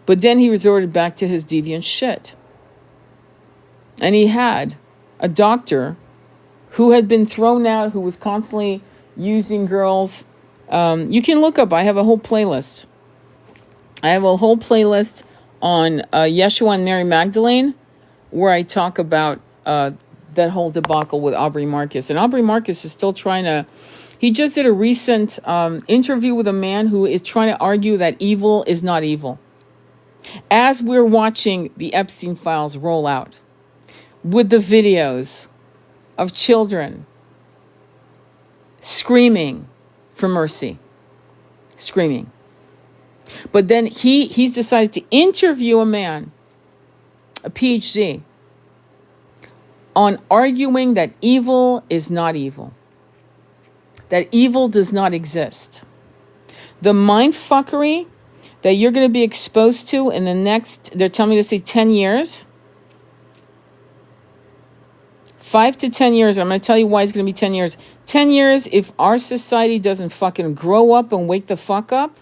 But then he resorted back to his deviant shit. And he had a doctor who had been thrown out, who was constantly using girls. You can look up, I have a whole playlist. I have a whole playlist on Yeshua and Mary Magdalene, where I talk about that whole debacle with Aubrey Marcus. And Aubrey Marcus is still trying to... He just did a recent interview with a man who is trying to argue that evil is not evil. As we're watching the Epstein files roll out, with the videos of children screaming for mercy. Screaming. But then he's decided to interview a man, a PhD, on arguing that evil is not evil. That evil does not exist. The mindfuckery that you're going to be exposed to in the next, they're telling me to say 10 years. 5 to 10 years. I'm going to tell you why it's going to be 10 years. 10 years if our society doesn't fucking grow up and wake the fuck up.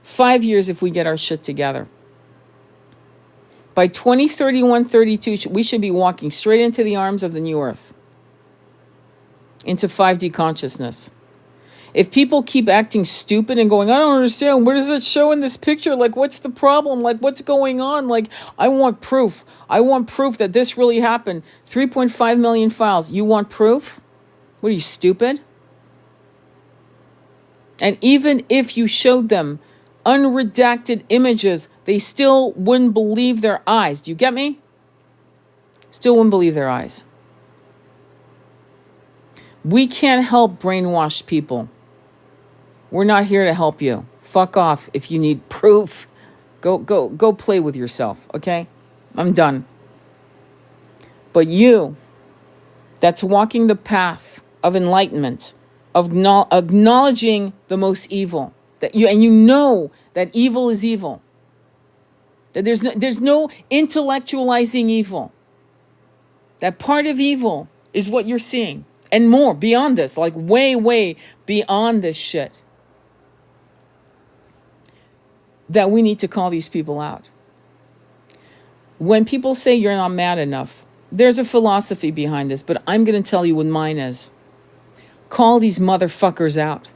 5 years if we get our shit together. By 2031, 32, we should be walking straight into the arms of the new earth. Into 5D consciousness. If people keep acting stupid and going, I don't understand, where does it show in this picture? Like, what's the problem? Like, what's going on? Like, I want proof. I want proof that this really happened. 3.5 million files. You want proof? What are you, stupid? And even if you showed them unredacted images, they still wouldn't believe their eyes. Do you get me? Still wouldn't believe their eyes. We can't help brainwash people. We're not here to help you. Fuck off if you need proof. Go play with yourself, okay? I'm done. But you, that's walking the path of enlightenment, of acknowledging the most evil, that you know that evil is evil. That there's no intellectualizing evil. That part of evil is what you're seeing. And more, beyond this, like way, way beyond this shit. That we need to call these people out. When people say you're not mad enough, there's a philosophy behind this, but I'm going to tell you what mine is. Call these motherfuckers out.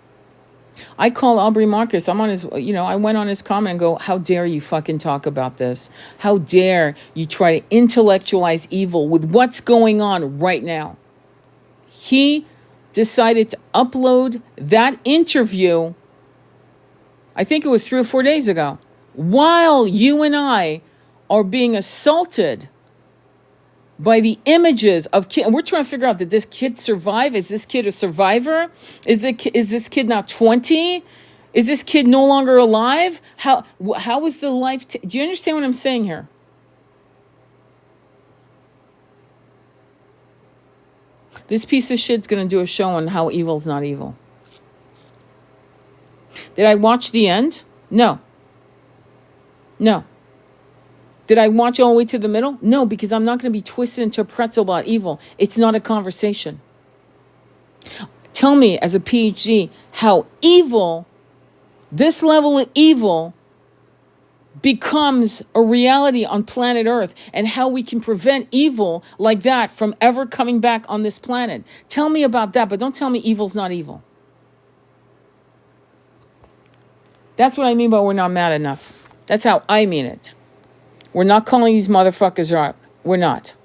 I call Aubrey Marcus. I'm on his, I went on his comment and go, how dare you fucking talk about this? How dare you try to intellectualize evil with what's going on right now? He decided to upload that interview, I think it was 3 or 4 days ago, while you and I are being assaulted by the images of kids. And we're trying to figure out, did this kid survive? Is this kid a survivor? Is this kid now 20? Is this kid no longer alive? How is the life? Do you understand what I'm saying here? This piece of shit's going to do a show on how evil's not evil. Did I watch the end? No. Did I watch all the way to the middle? No, because I'm not going to be twisted into a pretzel about evil. It's not a conversation. Tell me, as a PhD, how evil, this level of evil, becomes a reality on planet Earth, and how we can prevent evil like that from ever coming back on this planet. Tell me about that, but don't tell me evil's not evil. That's what I mean by we're not mad enough. That's how I mean it. We're not calling these motherfuckers out. We're not.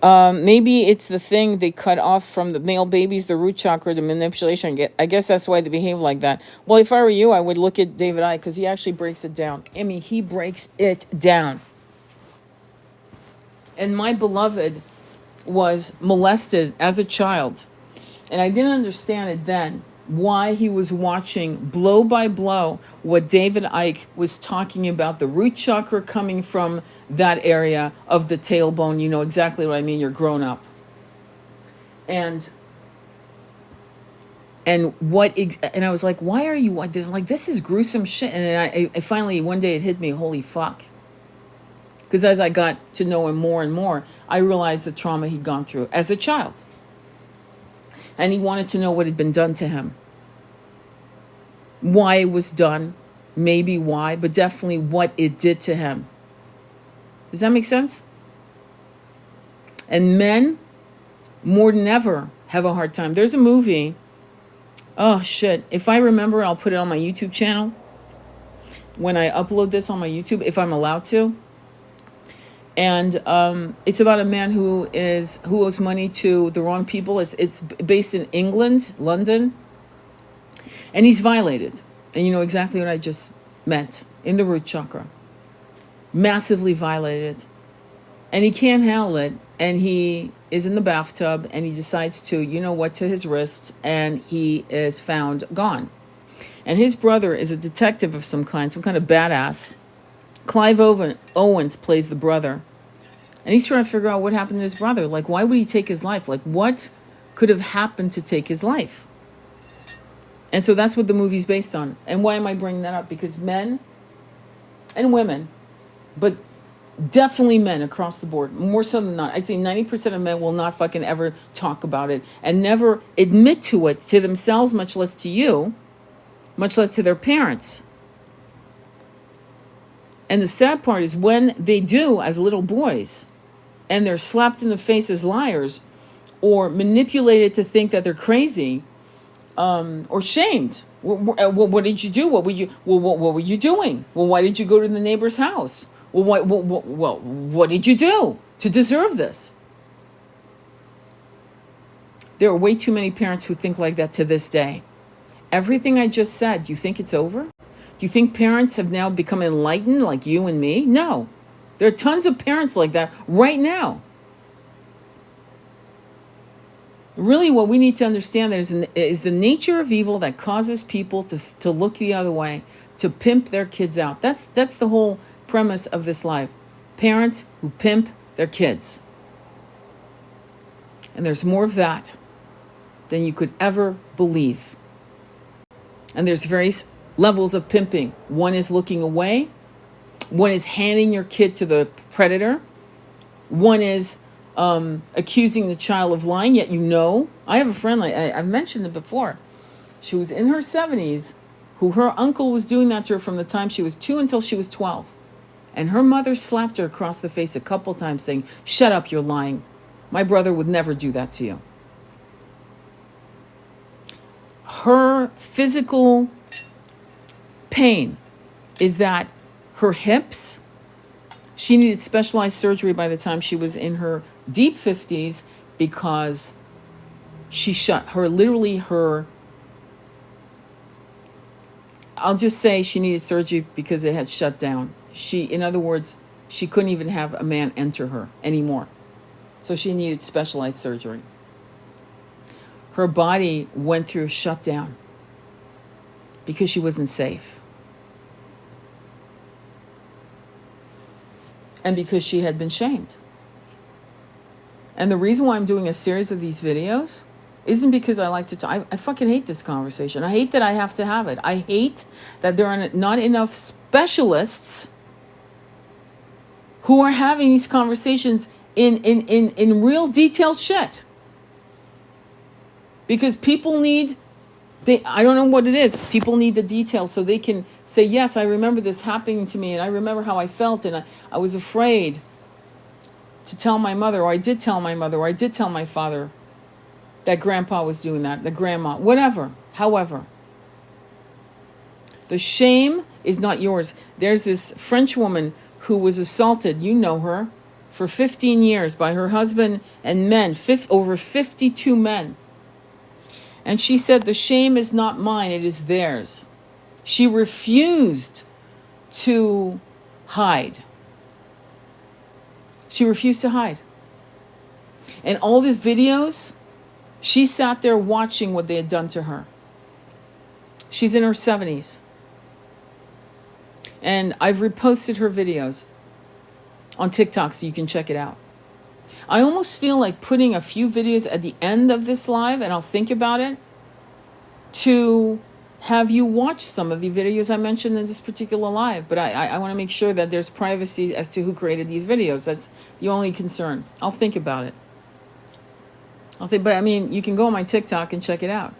Maybe it's the thing they cut off from the male babies, the root chakra, the manipulation. I guess that's why they behave like that. Well, if I were you, I would look at David Icke, because he actually breaks it down. I mean, he breaks it down. And my beloved was molested as a child. And I didn't understand it then. why he was watching blow by blow what David Icke was talking about, the root chakra coming from that area of the tailbone. You know exactly what I mean. You're grown up. And I was like, why are you like, this is gruesome shit. And I finally, one day it hit me, holy fuck. Because as I got to know him more and more, I realized the trauma he'd gone through as a child. And he wanted to know what had been done to him. Why it was done, maybe why, but definitely what it did to him. Does that make sense? And men, more than ever, have a hard time. There's a movie, oh shit, if I remember, I'll put it on my YouTube channel when I upload this on my YouTube, if I'm allowed to. And it's about a man who owes money to the wrong people. It's based in England, London, and he's violated. And you know exactly what I just meant, in the root chakra, massively violated, and he can't handle it. And he is in the bathtub, and he decides to, you know what, to his wrists, and he is found gone. And his brother is a detective of some kind of badass. Clive Owens plays the brother. And he's trying to figure out what happened to his brother. Like, why would he take his life? Like, what could have happened to take his life? And so that's what the movie's based on. And why am I bringing that up? Because men and women, but definitely men across the board, more so than not, I'd say 90% of men will not fucking ever talk about it and never admit to it to themselves, much less to you, much less to their parents. And the sad part is when they do as little boys and they're slapped in the face as liars or manipulated to think that they're crazy, or shamed. What did you do? What were you doing? Well, why did you go to the neighbor's house? Well, what did you do to deserve this? There are way too many parents who think like that to this day. Everything I just said, do you think it's over? Do you think parents have now become enlightened like you and me? No. There are tons of parents like that right now. Really, what we need to understand is the nature of evil that causes people to look the other way, to pimp their kids out. That's the whole premise of this life. Parents who pimp their kids. And there's more of that than you could ever believe. And there's various levels of pimping. One is looking away. One is handing your kid to the predator. One is accusing the child of lying, yet you know. I have a friend, like I've mentioned it before. She was in her 70s, who her uncle was doing that to her from the time she was 2 until she was 12. And her mother slapped her across the face a couple times saying, "Shut up, you're lying. My brother would never do that to you." Her physical pain is that her hips, she needed specialized surgery by the time she was in her deep 50s because she shut her, I'll just say she needed surgery because it had shut down. In other words, she couldn't even have a man enter her anymore. So she needed specialized surgery. Her body went through a shutdown because she wasn't safe. And because she had been shamed. And the reason why I'm doing a series of these videos isn't because I like to talk. I fucking hate this conversation. I hate that I have to have it. I hate that there are not enough specialists who are having these conversations in real detailed shit. Because people need, I don't know what it is. People need the details so they can say, yes, I remember this happening to me, and I remember how I felt, and I was afraid to tell my mother, or I did tell my mother, or I did tell my father that grandpa was doing that, the grandma, whatever. However, the shame is not yours. There's this French woman who was assaulted, you know her, for 15 years by her husband and men, over 52 men. And she said, the shame is not mine, it is theirs. She refused to hide. She refused to hide. And all the videos, she sat there watching what they had done to her. She's in her 70s. And I've reposted her videos on TikTok so you can check it out. I almost feel like putting a few videos at the end of this live, and I'll think about it, to have you watch some of the videos I mentioned in this particular live. But I want to make sure that there's privacy as to who created these videos. That's the only concern. I'll think about it. But I mean, you can go on my TikTok and check it out.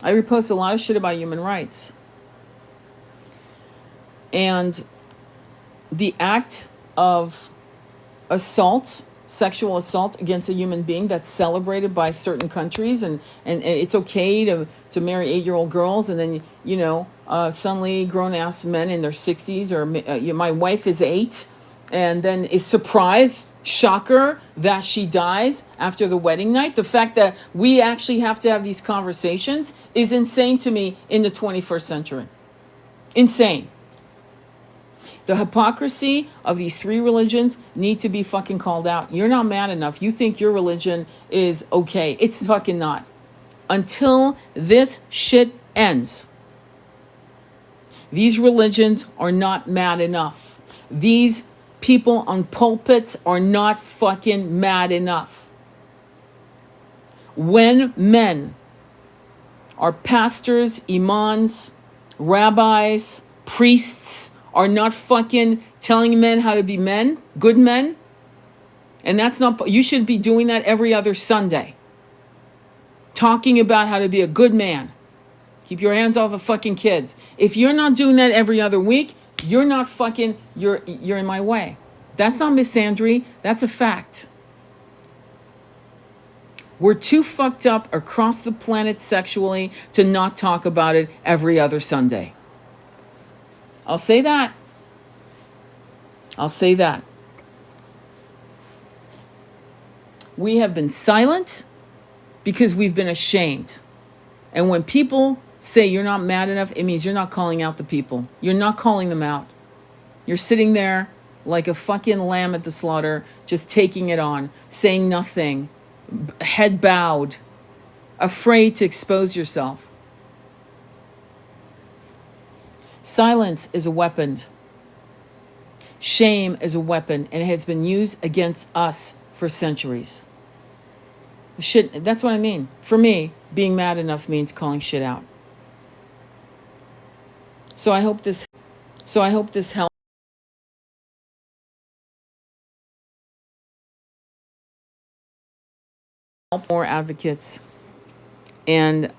I repost a lot of shit about human rights. And the act of assault, sexual assault against a human being that's celebrated by certain countries, and it's okay to marry 8-year-old girls, and then, suddenly grown-ass men in their 60s, or my wife is 8, and then is surprised, shocker, that she dies after the wedding night. The fact that we actually have to have these conversations is insane to me in the 21st century. Insane. The hypocrisy of these 3 religions need to be fucking called out. You're not mad enough. You think your religion is okay. It's fucking not. Until this shit ends, these religions are not mad enough. These people on pulpits are not fucking mad enough. When men are pastors, imams, rabbis, priests, are not fucking telling men how to be men, good men. And that's not, you should be doing that every other Sunday. Talking about how to be a good man. Keep your hands off the fucking kids. If you're not doing that every other week, you're not fucking, you're in my way. That's not misandry, that's a fact. We're too fucked up across the planet sexually to not talk about it every other Sunday. I'll say that. I'll say that. We have been silent because we've been ashamed. And when people say you're not mad enough, it means you're not calling out the people. You're not calling them out. You're sitting there like a fucking lamb at the slaughter, just taking it on, saying nothing, head bowed, afraid to expose yourself. Silence is a weapon. Shame is a weapon, and it has been used against us for centuries. Shit, that's what I mean. For me, being mad enough means calling shit out. So I hope this helps more advocates. And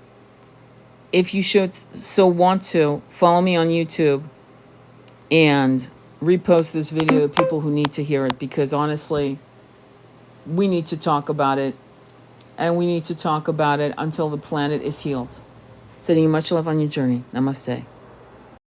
if you should so want to, follow me on YouTube and repost this video to people who need to hear it, because honestly, we need to talk about it, and we need to talk about it until the planet is healed. Sending you much love on your journey. Namaste.